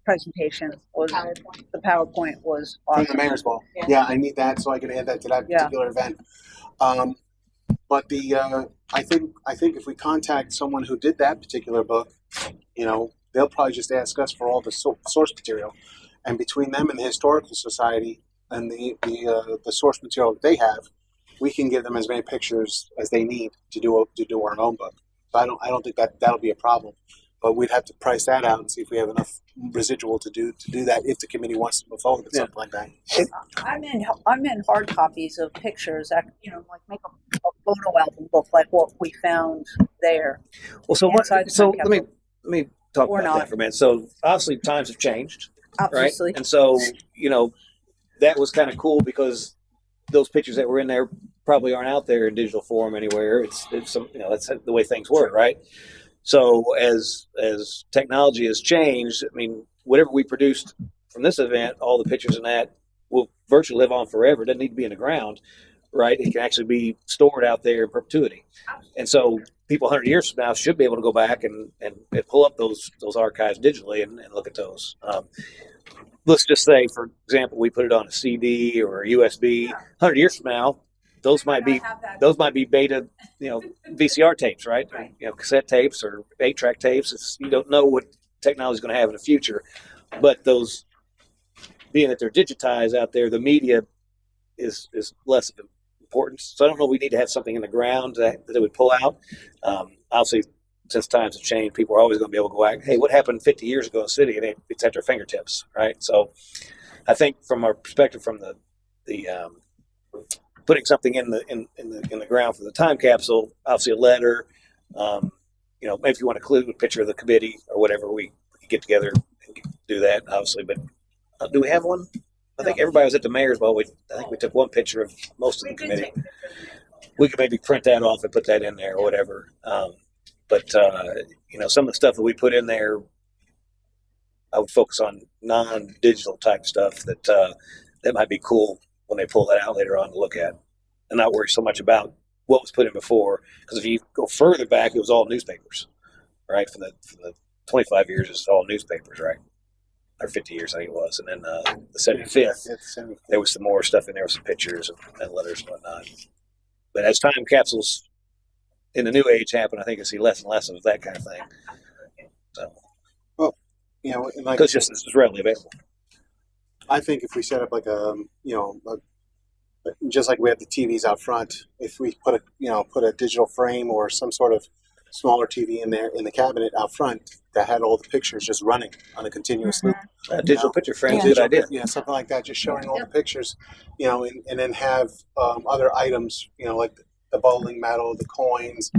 presentation was the PowerPoint was From awesome. the Mayor's Ball. Yeah. Yeah, I need that so I can add that to that Yeah. particular event. But I think if we contact someone who did that particular book, they'll probably just ask us for all the source material, and between them and the Historical Society and the source material that they have, we can give them as many pictures as they need to do our own book. So I don't think that'll be a problem. But we'd have to price that out and see if we have enough residual to do that if the committee wants to move forward with something like that. I'm in hard copies of pictures that like make a photo album book like what we found there. Well, so Inside the time let me talk Or about not. that for a minute. So obviously times have changed, Obviously, right? And so that was kind of cool because those pictures that were in there probably aren't out there in digital form anywhere. It's some that's the way things were, right? So as technology has changed, I mean, whatever we produced from this event, all the pictures in that will virtually live on forever. It doesn't need to be in the ground, right? It can actually be stored out there in perpetuity. And so people 100 years from now should be able to go back and pull up those archives digitally and look at those. Let's just say, for example, we put it on a CD or a USB. 100 years from now, those might be beta, VCR tapes, right? Cassette tapes or 8-track tapes. You don't know what technology is going to have in the future, but those, being that they're digitized out there, the media is less of importance. So I don't know. We need to have something in the ground that would pull out. Obviously, since times have changed, people are always going to be able to go back. Hey, what happened 50 years ago in the city? And it's at their fingertips, right? So, I think from our perspective, from the putting something in the ground for the time capsule, obviously a letter. Maybe if you want to include a picture of the committee or whatever, we get together and do that, obviously. But do we have one? I think everybody was at the mayor's ball. I think we took one picture of most of the committee. We could maybe print that off and put that in there or whatever. But some of the stuff that we put in there, I would focus on non-digital type stuff that might be cool when they pull that out later on to look at, and not worry so much about what was put in before. Because if you go further back, it was all newspapers, right? From the 25 years, it's all newspapers, right? Or 50 years, I think it was. And then the 75th, there was some more stuff in there with some pictures and letters and whatnot. But as time capsules in the new age happen, I think you'll see less and less of that kind of thing. So, because just this is readily available. I think if we set up like just like we have the TVs out front, if we put a digital frame or some sort of smaller TV in there in the cabinet out front that had all the pictures just running on a continuous loop. Digital picture frame's a good idea. Yeah, something like that, just showing all the pictures, and then have other items, like the bowling medal, the coins,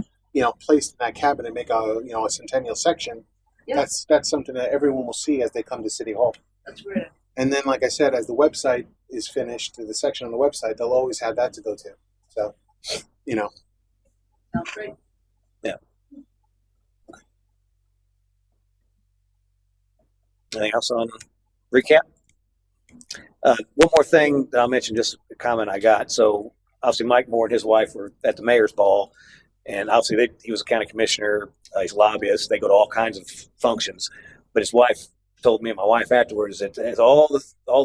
placed in that cabinet, make a Centennial section. Yeah. That's something that everyone will see as they come to City Hall. That's great. And then, like I said, as the website is finished, the section on the website, they'll always have that to go to. So, Sounds great. Yeah. Anything else on recap? One more thing that I'll mention, just a comment I got. So obviously Mike Moore and his wife were at the mayor's ball, and obviously he was a county commissioner. He's a lobbyist. They go to all kinds of functions. But his wife told me and my wife afterwards that as all the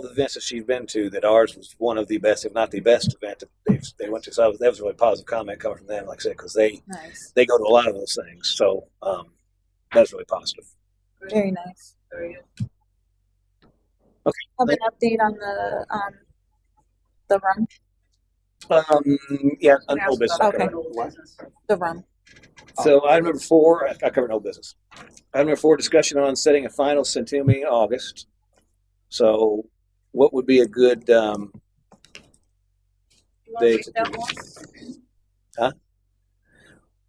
events that she's been to, that ours was one of the best, if not the best event that they went to. So that was a really positive comment coming from them, like I said, because they go to a lot of those things. So that's really positive. Very nice. Very good. Okay. Have an update on the run. Yeah, on old business. Okay. What? The run. So item number 4, I covered old business. Item number 4, discussion on setting a final Centennial meeting in August. So what would be a good You want to wait that long? Huh?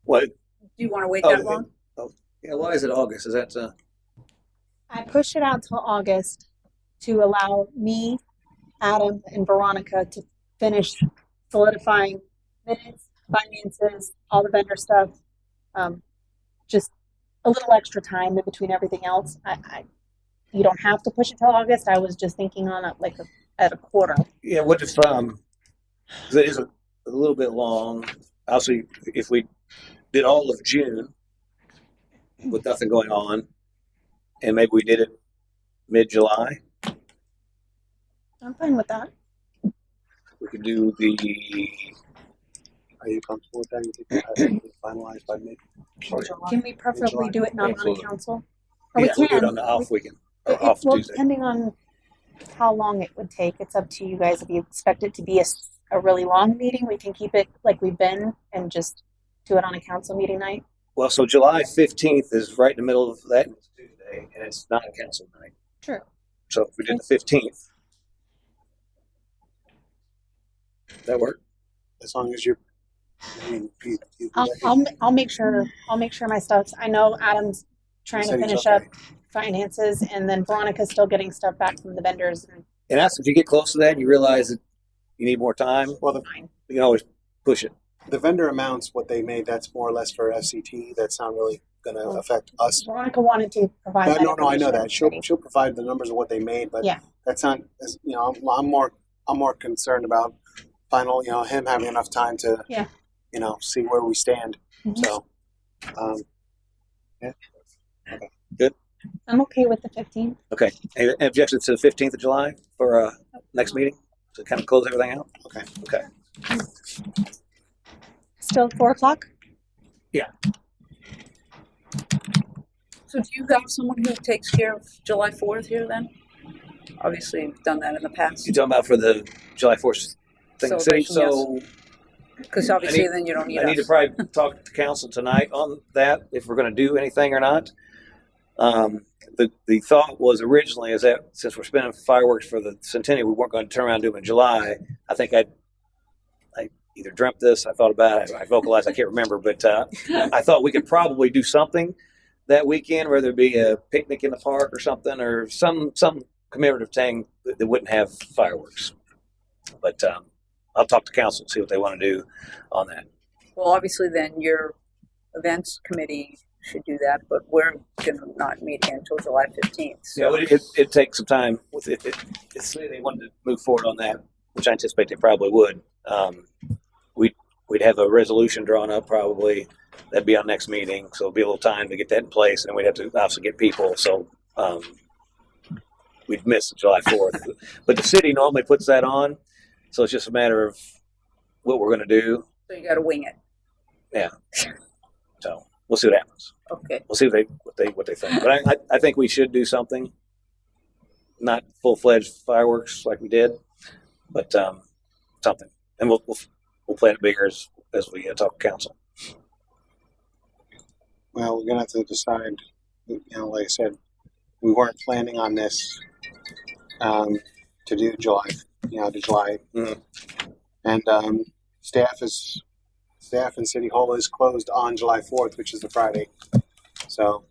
What? Do you want to wait Oh, that long? Yeah, why is it August? Is that I pushed it out till August to allow me, Adam, and Veronica to finish solidifying minutes, finances, all the vendor stuff. Just a little extra time in between everything else. You don't have to push it till August. I was just thinking on it at a quarter. Yeah, what if 'cause it is a little bit long. Obviously, if we did all of June with nothing going on, and maybe we did it mid-July, I'm fine with that. we could do the. Are you comfortable with that? You think that finalized by mid? Can we preferably do it not on a Absolutely. council? Or Yeah, we we'll do can. it on the off weekend or It- off well, Tuesday. depending on how long it would take, it's up to you guys. If you expect it to be a really long meeting, we can keep it like we've been and just do it on a council meeting night. Well, so July 15th is right in the middle of that. It's Tuesday, and it's not a council night. True. So if we did the 15th, that work? As long as you're. I'll make sure my stuff's. I know Adam's trying to Said he's finish okay. up finances, and then Veronica's still getting stuff back from the vendors. And And that's if you get close to that and you realize that you need more time, Well, fine. you can always push it. the vendor amounts, what they made, that's more or less for FCT. That's not really going to affect us. Veronica wanted to provide that. No, I know information that. to the committee. She'll provide the numbers of what they made, but Yeah. that's not. I'm more concerned about final. Him having enough time to. Yeah. See where we stand. Mhm. So, I'm okay with the 15th. Okay. Any objections to the 15th of July for next meeting to kind of close everything out? Okay. Okay. Still 4:00. So do you have someone who takes care of July 4th here then? Obviously, you've done that in the past. You talking about for the July 4th thing? Celebration, So Because obviously then you don't need I need to us. probably talk to council tonight on that, if we're going to do anything or not. The thought was originally is that since we're spending fireworks for the Centennial, we weren't going to turn around and do them in July. I think I either dreamt this, I thought about it, I vocalized, I can't remember, but I thought we could probably do something that weekend, whether it be a picnic in the park or something, or some commemorative thing that wouldn't have fireworks. But I'll talk to council and see what they want to do on that. Well, obviously then your events committee should do that, but we're going to not meet again until July 15th. So. Yeah, it takes some time. With it, say they wanted to move forward on that, which I anticipate they probably would. We'd have a resolution drawn up probably. That'd be our next meeting, so it'll be a little time to get that in place, and we'd have to obviously get people. So we'd miss July 4th, but the city normally puts that on, so it's just a matter of what we're going to do. So you got to wing it. Yeah. So we'll see what happens. Okay. We'll see what they think. But I think we should do something, not full-fledged fireworks like we did, but something, and we'll plan it bigger as we talk to council. Well, we're gonna have to decide. Like I said, we weren't planning on this to do July. To July, and staff and City Hall is closed on July 4th, which is the Friday. So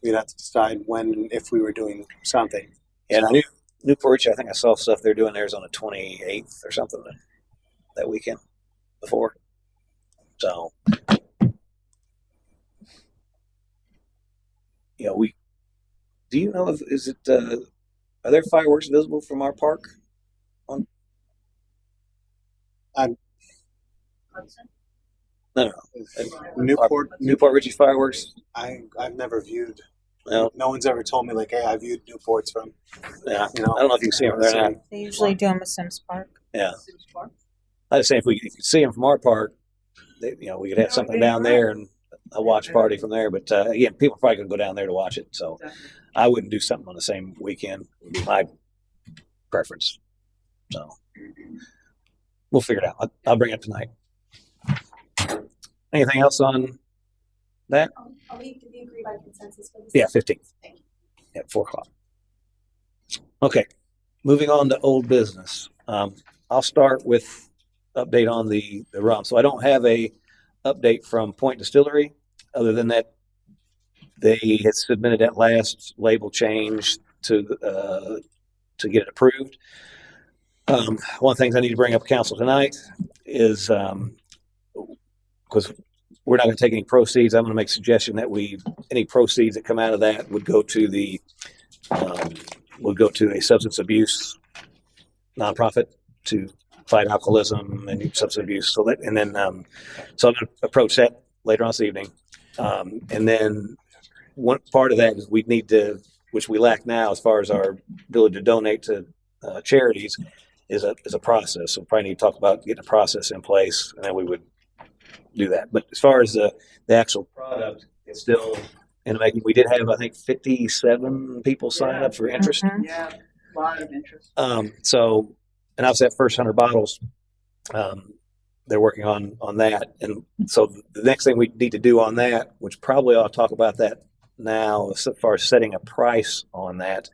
we'd have to decide when, if we were doing something. And I knew Newport Richie, I think I saw stuff they're doing theirs on the 28th or something that weekend before. So, do you know are there fireworks visible from our park? No. Newport Richie fireworks. I've never viewed. No. No one's ever told me like, hey, I viewed Newports from. Yeah. I don't know if you can see them there or not. They usually do them at Sims Park. Yeah. I just say if you could see them from our park, we could have something down there and a watch party from there. But again, people are probably going to go down there to watch it. So I wouldn't do something on the same weekend. My preference. So we'll figure it out. I'll bring it up tonight. Anything else on that? I'll leave to be agreed by consensus for this. Yeah, 15th. Thank you. At 4:00. Okay, moving on to old business. I'll start with update on the rum. So I don't have a update from Point Distillery, other than that they had submitted that last label change to get it approved. One of the things I need to bring up to council tonight is because we're not going to take any proceeds, I'm going to make a suggestion that any proceeds that come out of that would go to a substance abuse nonprofit to fight alcoholism and substance abuse. So I'm going to approach that later on this evening. And then one part of that is we need to, which we lack now as far as our ability to donate to charities, is a process. So we probably need to talk about getting a process in place, and then we would do that. But as far as the actual product, it's still in the making. We did have, I think, 57 people sign up for interest. Mhm. Yeah, a lot of interest. And obviously that first 100 bottles, they're working on that. And so the next thing we need to do on that, which probably I'll talk about that now, as far as setting a price on that.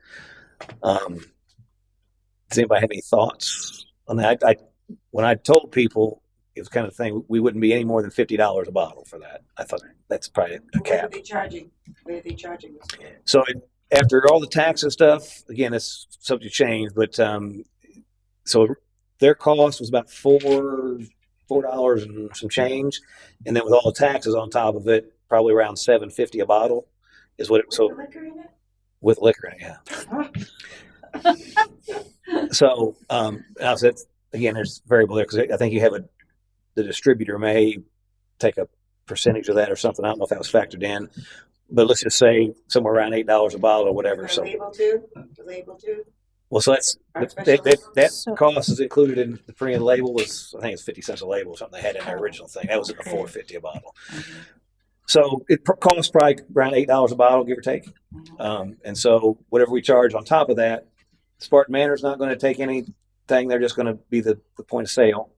Does anybody have any thoughts on that? When I told people, it was kind of thing, we wouldn't be any more than $50 a bottle for that. I thought that's probably a What are cap. they charging? What are they charging us? So after all the tax and stuff, again, it's subject to change, but so their cost was about $4 and some change, and then with all the taxes on top of it, probably around $7.50 a bottle is what it. So Liquor in it? with liquor in it, yeah. So I said again, there's variable there because I think you have the distributor may take a percentage of that or something. I don't know if that was factored in, but let's just say somewhere around $8 a bottle or whatever. The So label too? The label too? well, so that's that cost is included in the printing of the label. Was I think it's 50 cents a label or something they had in their original thing. That was at the $4.50 a bottle. So it costs probably around $8 a bottle, give or take. And so whatever we charge on top of that, Spartan Manor's not going to take anything. They're just going to be the point of sale.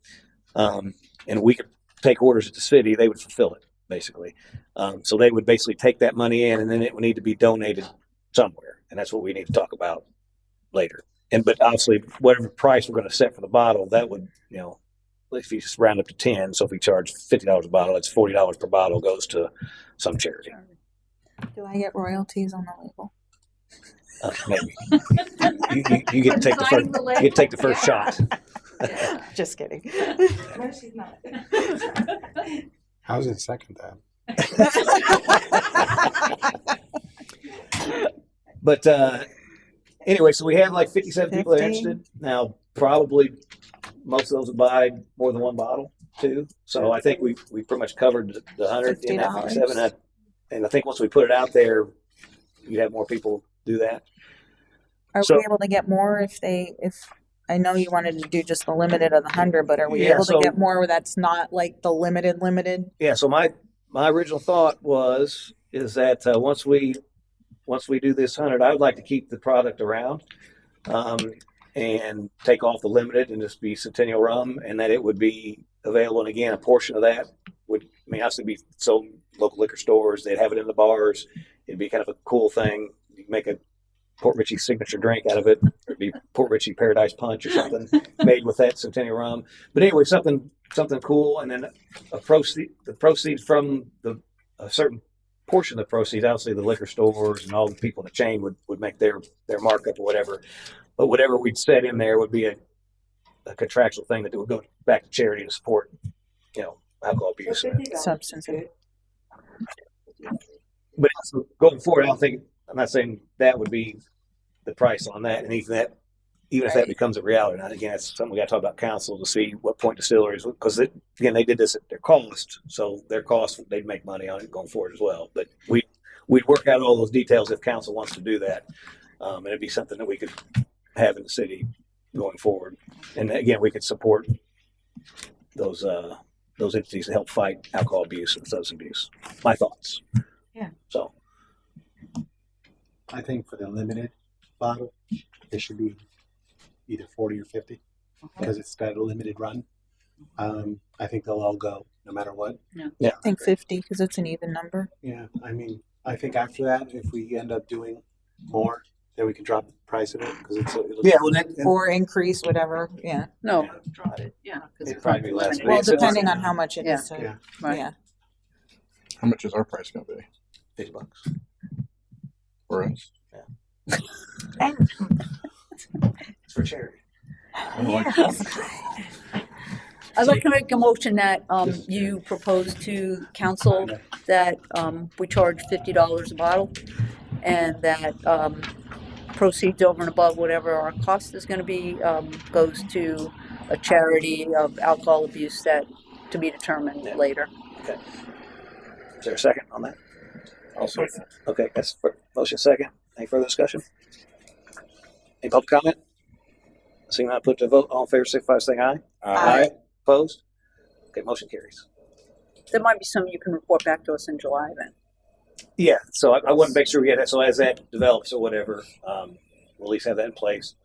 and we could take orders at the city, they would fulfill it basically. So they would basically take that money in, and then it would need to be donated somewhere, and that's what we need to talk about later. And but obviously, whatever price we're going to set for the bottle, that would, if you just round up to 10, so if we charge $50 a bottle, it's $40 per bottle goes to some charity. Do I get royalties on the label? Maybe you get to take the first. You get to take the first shot. Just kidding. No, she's not. I was going to second that. But anyway, so we have like 57 people that are 50. interested. Now, probably most of those would buy more than one bottle too. So I think we pretty much covered the 100 in that 57. And I think once we put it out there, you'd have more people do that. Are So- we able to get more if I know you wanted to do just the limited of the 100, but are we Yeah, able so- to get more where that's not like the limited? Yeah. So my original thought is that once we do this 100, I would like to keep the product around and take off the limited and just be Centennial rum, and that it would be available. And again, a portion of that would, obviously be sold in local liquor stores. They'd have it in the bars. It'd be kind of a cool thing. You can make a Port Richey signature drink out of it. It'd be Port Richey Paradise Punch or something made with that Centennial rum. But anyway, something cool, and then the proceeds from a certain portion of the proceeds, obviously the liquor stores and all the people in the chain would make their markup or whatever. But whatever we'd set in there would be a contractual thing that would go back to charity to support, alcohol abuse. Substance. But also going forward, I'm not saying that would be the price on that, and even if that becomes a reality. And again, that's something we got to talk about council to see what point distilleries, because again, they did this at their cost, so their cost, they'd make money on it going forward as well. But we'd work out all those details if council wants to do that, and it'd be something that we could have in the city going forward. And again, we could support those entities to help fight alcohol abuse and substance abuse. My thoughts. Yeah. So. I think for the limited bottle, it should be either 40 or 50 because it's got a limited run. I think they'll all go no matter what. I think 50 because it's an even number. Yeah, I think after that, if we end up doing more, then we can drop the price of it because Or increase whatever. Yeah. No, Yeah. It'd probably be less. Well, It's- depending on how much it Yeah. is. So, Yeah. Right. Yeah. How much is our price going to be $50. for us? It's for charity. I don't like I'd like to make a motion that you propose to council that we charge $50 a bottle, and that proceeds over and above whatever our cost is going to be goes to a charity of alcohol abuse that to be determined later. Is there a second on that? Also, Okay, that's for motion second. Any further discussion? Any public comment? Seeing none, put to vote. All in favor, signify by saying aye. Aye. Opposed? Okay, motion carries. There might be some you can report back to us in July then. Yeah, so I want to make sure we get that. So as that develops or whatever, we'll at least have that in place.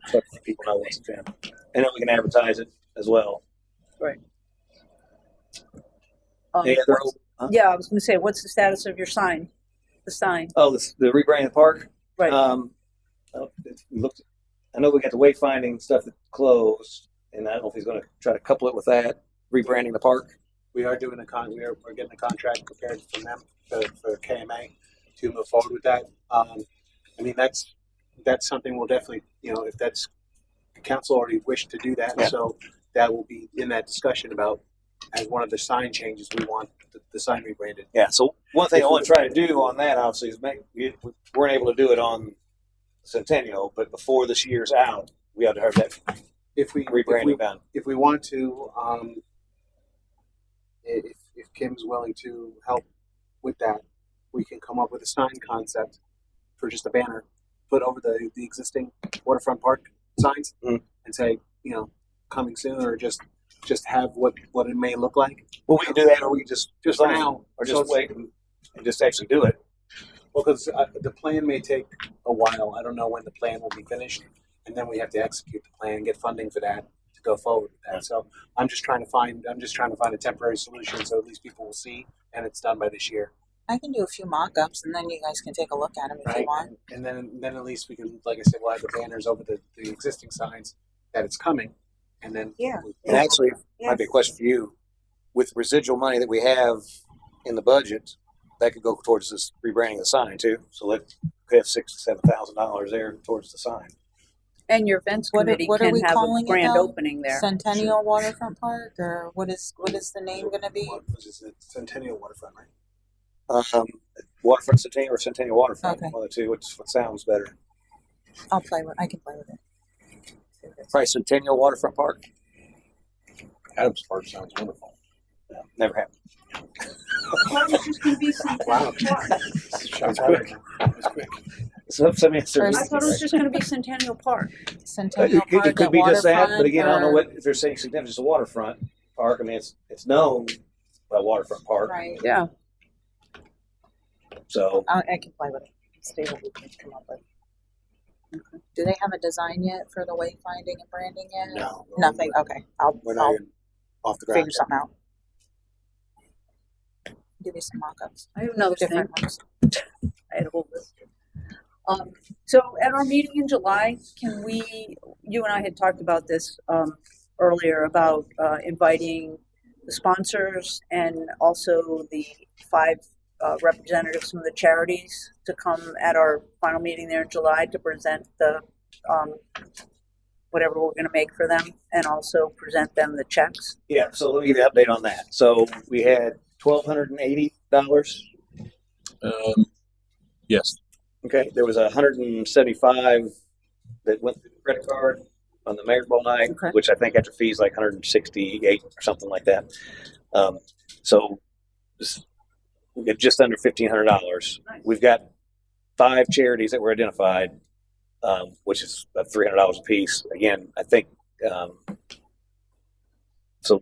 So people know what's in. And then we can advertise it as well. Any other? Huh? Yeah, I was going to say, what's the status of your sign? The sign, Oh, the rebranding the park. right? I know we got the wayfinding stuff that closed, and I don't know if he's going to try to couple it with that rebranding the park. we are doing we're getting a contract prepared from them for KMA to move forward with that. That's something we'll definitely, if that's the council already wished to do that, Yeah. so that will be in that discussion about as one of the sign changes we want the sign rebranded. Yeah. So one thing I want to try to do on that, obviously, is we weren't able to do it on Centennial, but before this year's out, we ought to have that If we rebranding done. if we want to, if Kim's willing to help with that, we can come up with a sign concept for just a banner, put over the existing waterfront park signs, Mhm. and say, coming soon, or just have what it may look like. Well, we can do that, or we can just For now, or so just it's- wait and just actually do it. Well, because the plan may take a while. I don't know when the plan will be finished, and then we have to execute the plan, get funding for that to go forward with that. So I'm just trying to find a temporary solution so at least people will see, and it's done by this year. I can do a few mock-ups, and then you guys can take a look at them if you Right, want. and then at least we can, like I said, we'll have the banners over the existing signs that it's coming, and then Yeah. And actually, Yes. might be a question for you. With residual money that we have in the budget, that could go towards this rebranding the sign too. So we have $6,000-7,000 there towards the sign. And your events What are- committee what are can we have a calling it grand now? opening there. Centennial Waterfront Park, or what is the name going to be? What is it? Centennial Waterfront, right? Waterfront Centennial or Centennial Waterfront, Okay. one of the two. What sounds better? I can play with it. Probably Centennial Waterfront Park. Adams Park sounds wonderful. No, never happened. Well, it's just going to be Centennial Park. Sounds quick. It's quick. So some answers. I thought it was just going to be Centennial Park. Centennial Park It could at be just that, Waterfront, but again, I don't know or- what if they're saying significance of waterfront park. I mean, it's known by Waterfront Park, Right. Yeah. so I can play with it. See what we can come up with. Okay. Do they have a design yet for the wayfinding and branding yet? No, Nothing. Okay. I'll We're not I'll even off the ground. figure something out. Give you some mock-ups. I have another thing. Different ones. I had a whole list. So at our meeting in July, you and I had talked about this earlier about inviting the sponsors and also the 5 representatives from the charities to come at our final meeting there in July to present the whatever we're going to make for them and also present them the checks. yeah. So let me give you an update on that. So we had $1,280. Yes. Okay, there was 175 that went through the credit card on the Mayor's Ball night, Okay. which I think after fees like 168 or something like that. So we get just under $1,500. We've got 5 charities that were identified, which is about $300 a piece. Again, I think so.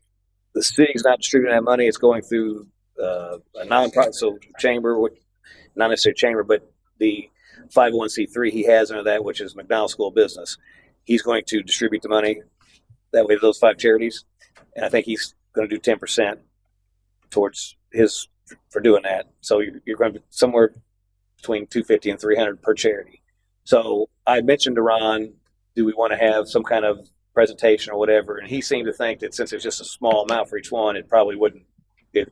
The city's not distributing that money; it's going through a nonprofit, so chamber, not necessarily chamber, but the 501c3 he has under that, which is McDonald School of Business. He's going to distribute the money that way to those 5 charities, and I think he's going to do 10% towards his for doing that. So you're going to be somewhere between $250 and $300 per charity. So I mentioned to Ron, do we want to have some kind of presentation or whatever? And he seemed to think that since it's just a small amount for each one, it probably wouldn't be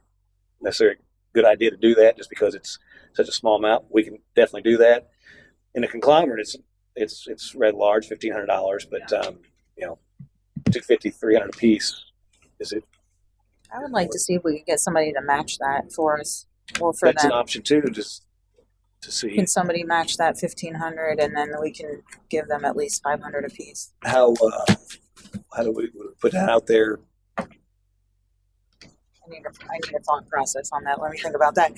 necessarily a good idea to do that just because it's such a small amount. We can definitely do that. In a conglomerate, it's read large, $1,500, but $250, $300 a piece. Is it? I would like to see if we could get somebody to match that for us, or for That's them. an option too, just to see Can somebody match that 1,500, and then we can give them at least 500 a piece? how do we put that out there? I need a thought process on that. Let me think about that.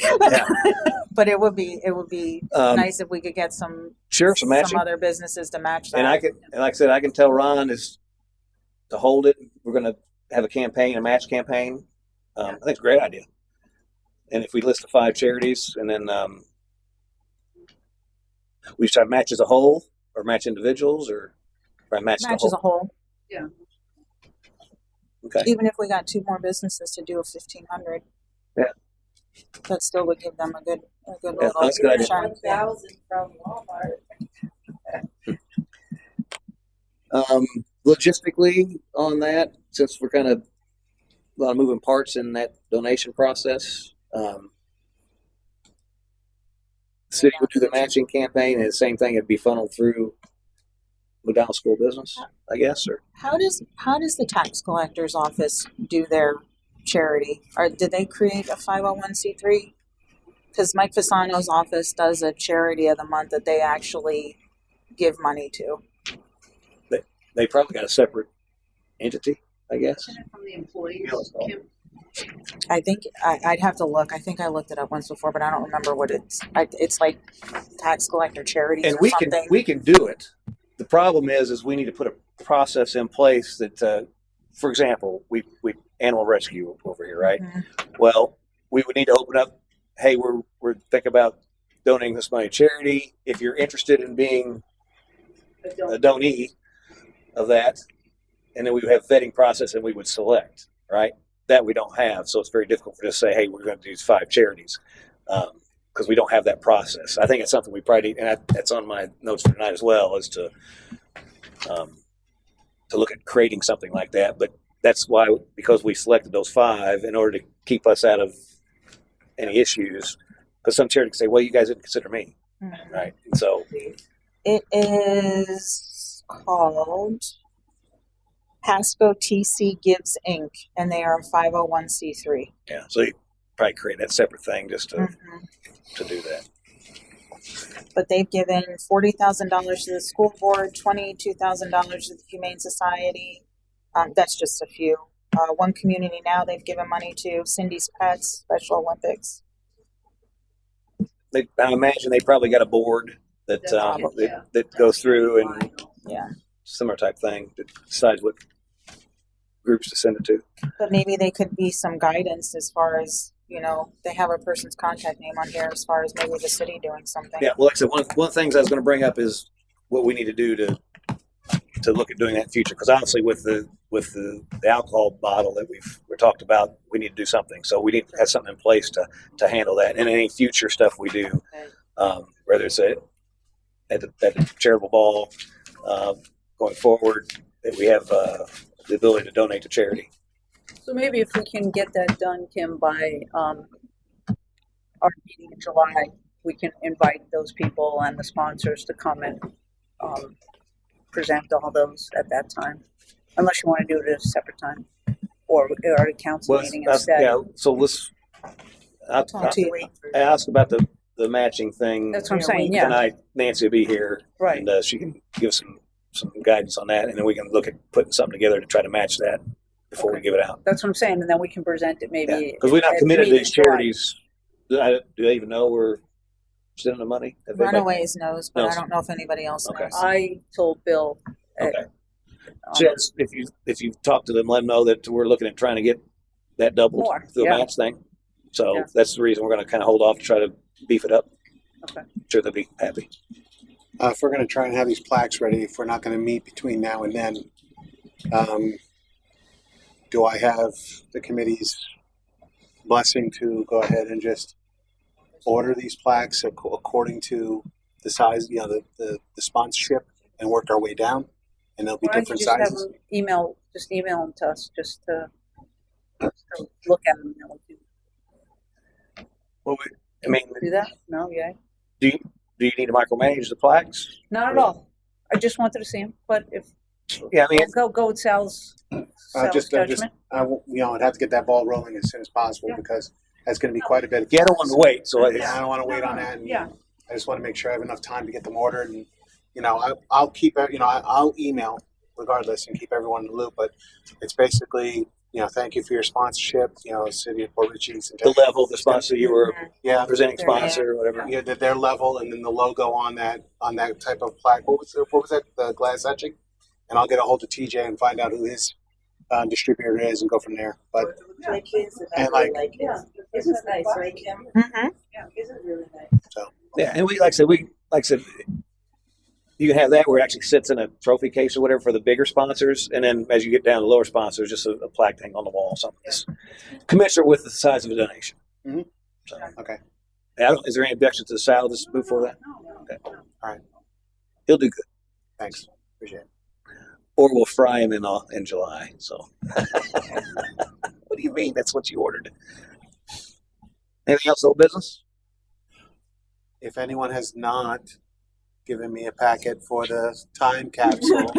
But it would be nice if we could get some Sure, some matching. other businesses to match that. And like I said, I can tell Ron is to hold it. We're going to have a match campaign. I think it's a great idea. And if we list the 5 charities, and then we should try to match as a whole, or match individuals, or try to match the match whole. as a whole. Yeah. Okay. Even if we got 2 more businesses to do a 1,500. Yeah. That still would give them a good Yeah, little that's a good idea. shine. 1,000 from Walmart. Logistically on that, since we're kind of a lot of moving parts in that donation process, the city would do the matching campaign, and the same thing would be funneled through McDonald School of Business, I guess, or How does the tax collector's office do their charity? Or did they create a 501c3? Because Mike Fasano's office does a charity of the month that they actually give money to. they probably got a separate entity, I guess. Isn't it from the employees? Kim? I think I'd have to look. I think I looked it up once before, but I don't remember what it's like tax collector charities And or something. we can do it. The problem is we need to put a process in place that, for example, we animal rescue over here, right? Mhm. Well, we would need to open up. Hey, we're thinking about donating this money to charity. If you're interested in being a donee of that, and then we would have vetting process and we would select, right? That we don't have. So it's very difficult for us to say, hey, we're going to do 5 charities. Because we don't have that process. I think it's something we probably need, and that's on my notes for tonight as well, is to look at creating something like that. But that's why, because we selected those 5 in order to keep us out of any issues. Because some charities say, well, you guys didn't consider me, right? And so It is called Pasco TC Gives Inc., and they are a 501c3. yeah, so you probably create that separate thing just to do that. But they've given $40,000 to the school board, $22,000 to the Humane Society. That's just a few. One community now they've given money to, Cindy's Pets, Special Olympics. I imagine they probably got a board that that goes through and similar type thing that decides what groups to send it to. But maybe they could be some guidance as far as, they have a person's contact name on here as far as maybe the city doing something. Yeah, well, like I said, one of the things I was going to bring up is what we need to do to look at doing that in the future. Because obviously, with the alcohol bottle that we're talked about, we need to do something. So we need to have something in place to handle that. And any future stuff we do, whether it's at the charitable ball going forward, that we have the ability to donate to charity. So maybe if we can get that done, Kim, by our meeting in July, we can invite those people and the sponsors to come and present all those at that time. Unless you want to do it at a separate time, or at a council meeting instead. Yeah, so let's. I asked about the matching thing. That's what I'm saying. Yeah. Tonight, Nancy will be here, Right. And she can give some guidance on that, and then we can look at putting something together to try to match that before we give it out. That's what I'm saying, and then we can present it maybe. Because we're not at committed to the these meeting in July. charities. Do they even know we're sending the money? Have they- Runaways knows, but Knows. I don't know if anybody else Okay. knows. I told Bill. Okay. So that's, if you talk to them, let them know that we're looking at trying to get that doubled More, through a yeah. match thing. So Yeah. that's the reason we're going to kind of hold off to try to beef it up. Okay. I'm sure they'll be happy. If we're going to try and have these plaques ready, if we're not going to meet between now and then, do I have the committee's blessing to go ahead and just order these plaques according to the size, the sponsorship, and work our way down? And there'll be Why don't you different just have sizes. them email them to us, just to look at them. And we Well, can do that. No, yeah, do you need to micromanage the plaques? not at all. I just wanted to see them, but if Yeah, I mean, go with Sal's judgment. I'd have to get that ball rolling as soon as possible because that's going to be quite a bit. yeah, I don't want to wait. So I don't want to wait on that. And Yeah. I just want to make sure I have enough time to get them ordered. And I'll keep I'll email regardless and keep everyone in the loop. But it's basically thank you for your sponsorship. City of Port Richey, the level of the sponsor you were presenting There, sponsor or whatever. Yeah, their level, and then the logo on that type of plaque. What was that? The glass etching. And I'll get a hold of TJ and find out who his distributor is and go from there. But Like his, and like this is nice, right, Kim? Mm-hmm. Yeah, this is really nice. Yeah, and like I said, you can have that where it actually sits in a trophy case or whatever for the bigger sponsors, and then as you get down to lower sponsors, just a plaque hang on the wall, something that's commensurate with the size of a donation. Mm-hmm. So, Okay. is there any objection to the Sal just move for that? Okay. All right. He'll do good. Thanks. Appreciate it. Or we'll fry him in July. So, what do you mean? That's what you ordered. Anything else, old business? If anyone has not given me a packet for the time capsule,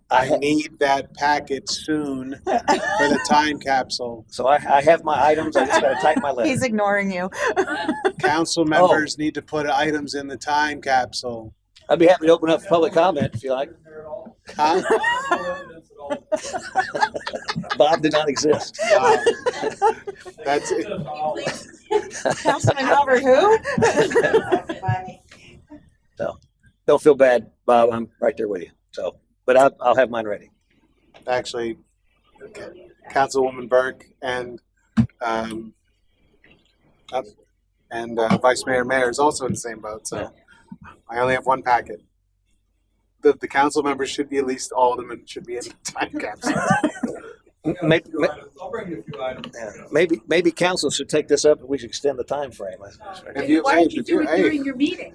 I need that packet soon for the time capsule. So I have my items. I just got to type my letter. He's ignoring you. Council members need to put items in the time capsule. I'd be happy to open up for public comment if you like. Huh? Bob did not exist. That's it. Councilman Albert, who? So don't feel bad, Bob. I'm right there with you. So, but I'll have mine ready. Actually, Councilwoman Burke and Vice Mayor Mayer is also in the same boat. So I only have one packet. the council members should be, at least all of them, and should be in the time capsule. Maybe, I'll bring you a few items. maybe council should take this up and we should extend the time frame. If you, Why hey, did you if do you, it hey, during your meeting?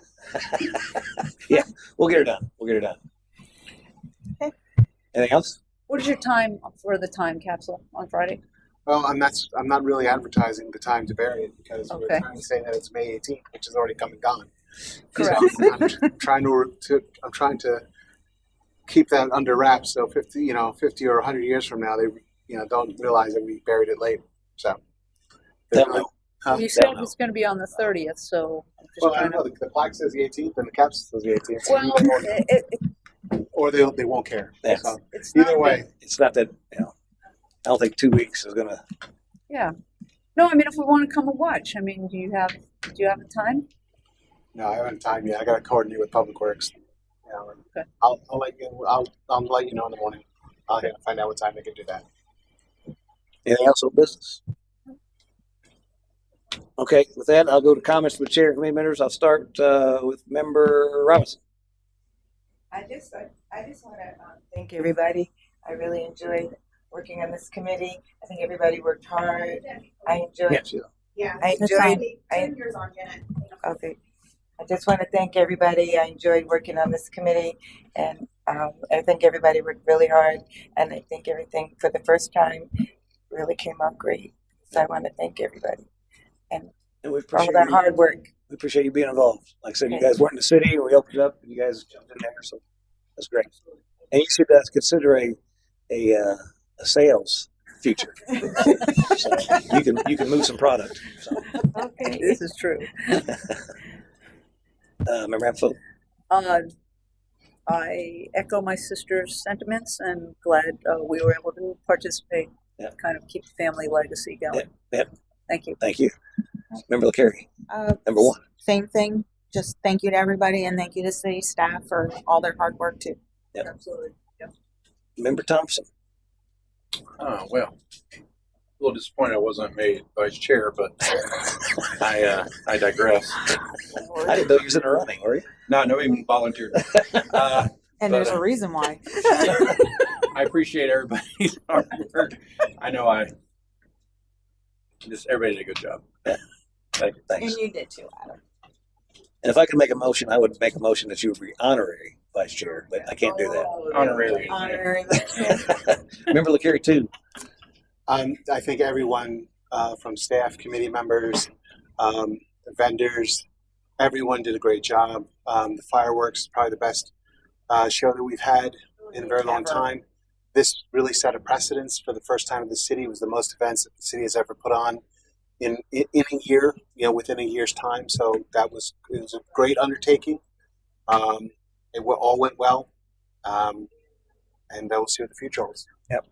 We'll get her done. Okay. Anything else? What is your time for the time capsule on Friday? well, I'm not really advertising the time to bury it because we're Okay. trying to say that it's May 18th, which is already come and gone. Correct. So I'm trying to keep that under wraps. So 50 or 100 years from now, they don't realize that we buried it late. So That will. Huh? You said no. it was going to be on the 30th, so I'm just Well, I trying don't know. to. The plaque says the 18th, and the capsule says the 18th. So Well, or they won't care. Yeah. So it's not either way, It's not that, I don't think 2 weeks is gonna. Yeah. No, I mean, if we want to come and watch, I mean, do you have a time? no, I haven't time yet. I got to coordinate with Public Works. Okay. I'll let you. I'll let you know in the morning. I'll find out what time they can do that. Anything else on business? Okay, with that, I'll go to comments from the chair and committee members. I'll start with Member Robinson. I just want to thank everybody. I really enjoyed working on this committee. I think everybody worked hard. I enjoyed. Yeah. I enjoyed. Yours on Janet. Okay. I just want to thank everybody. I enjoyed working on this committee, and I think everybody worked really hard. And I think everything for the first time really came out great. So I want to thank everybody And we for all appreciate that hard work. We appreciate you being involved. Like I said, you guys weren't in the city, and we opened it up, and you guys jumped in there, so that's great. And you should consider a sales feature. So you can move some product. So, Okay. This is true. Member Ramfo. I echo my sister's sentiments and glad we were able to participate. Yeah. Kind of keep the family legacy going. Yep. Thank you. Thank you. Member LaCarrie. Number one. Same thing. Just thank you to everybody and thank you to city staff for all their hard work too. Yep. Absolutely. Yep. Member Thompson. Oh, well, a little disappointed I wasn't made vice chair, but I digress. I didn't know you was in the running, were you? No, nobody even volunteered. And there's a reason why. I appreciate everybody's hard work. I know everybody did a good job. Thanks. you did too, Adam. And if I could make a motion, I would make a motion that you would be honorary vice chair, but I can't do that. Honorary. Honorary. Member LaCarrie too. I think everyone from staff, committee members, vendors, everyone did a great job. The fireworks is probably the best show that we've had in a very long time. This really set a precedence for the first time in the city. It was the most events that the city has ever put on in a year, within a year's time. So it was a great undertaking. All went well, and we'll see what the future holds. Yep.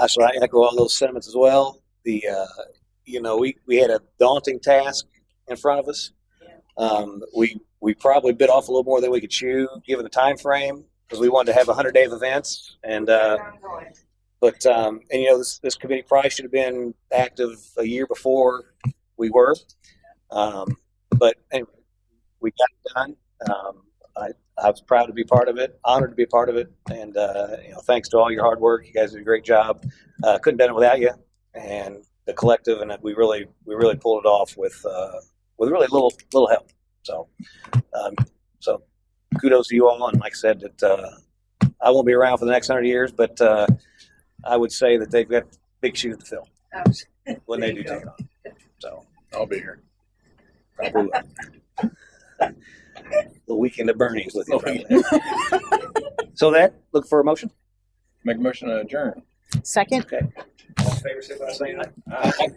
So I echo all those sentiments as well. We had a daunting task in front of us. We probably bit off a little more than we could chew, given the time frame, because we wanted to have 100-day of events. And this committee probably should have been active a year before we were. But anyway, we got it done. I was proud to be part of it, honored to be a part of it, and thanks to all your hard work. You guys did a great job. Couldn't have done it without you and the collective, and we really pulled it off with really little help. So kudos to you all, and like I said, that I won't be around for the next 100 years, but I would say that they've got big shoes to fill when they do take it on. So I'll be here. probably will. The weekend at Bernie's with you. Probably. So look for a motion. Make a motion to adjourn. Second. Okay. All in favor, say by saying aye. Aye.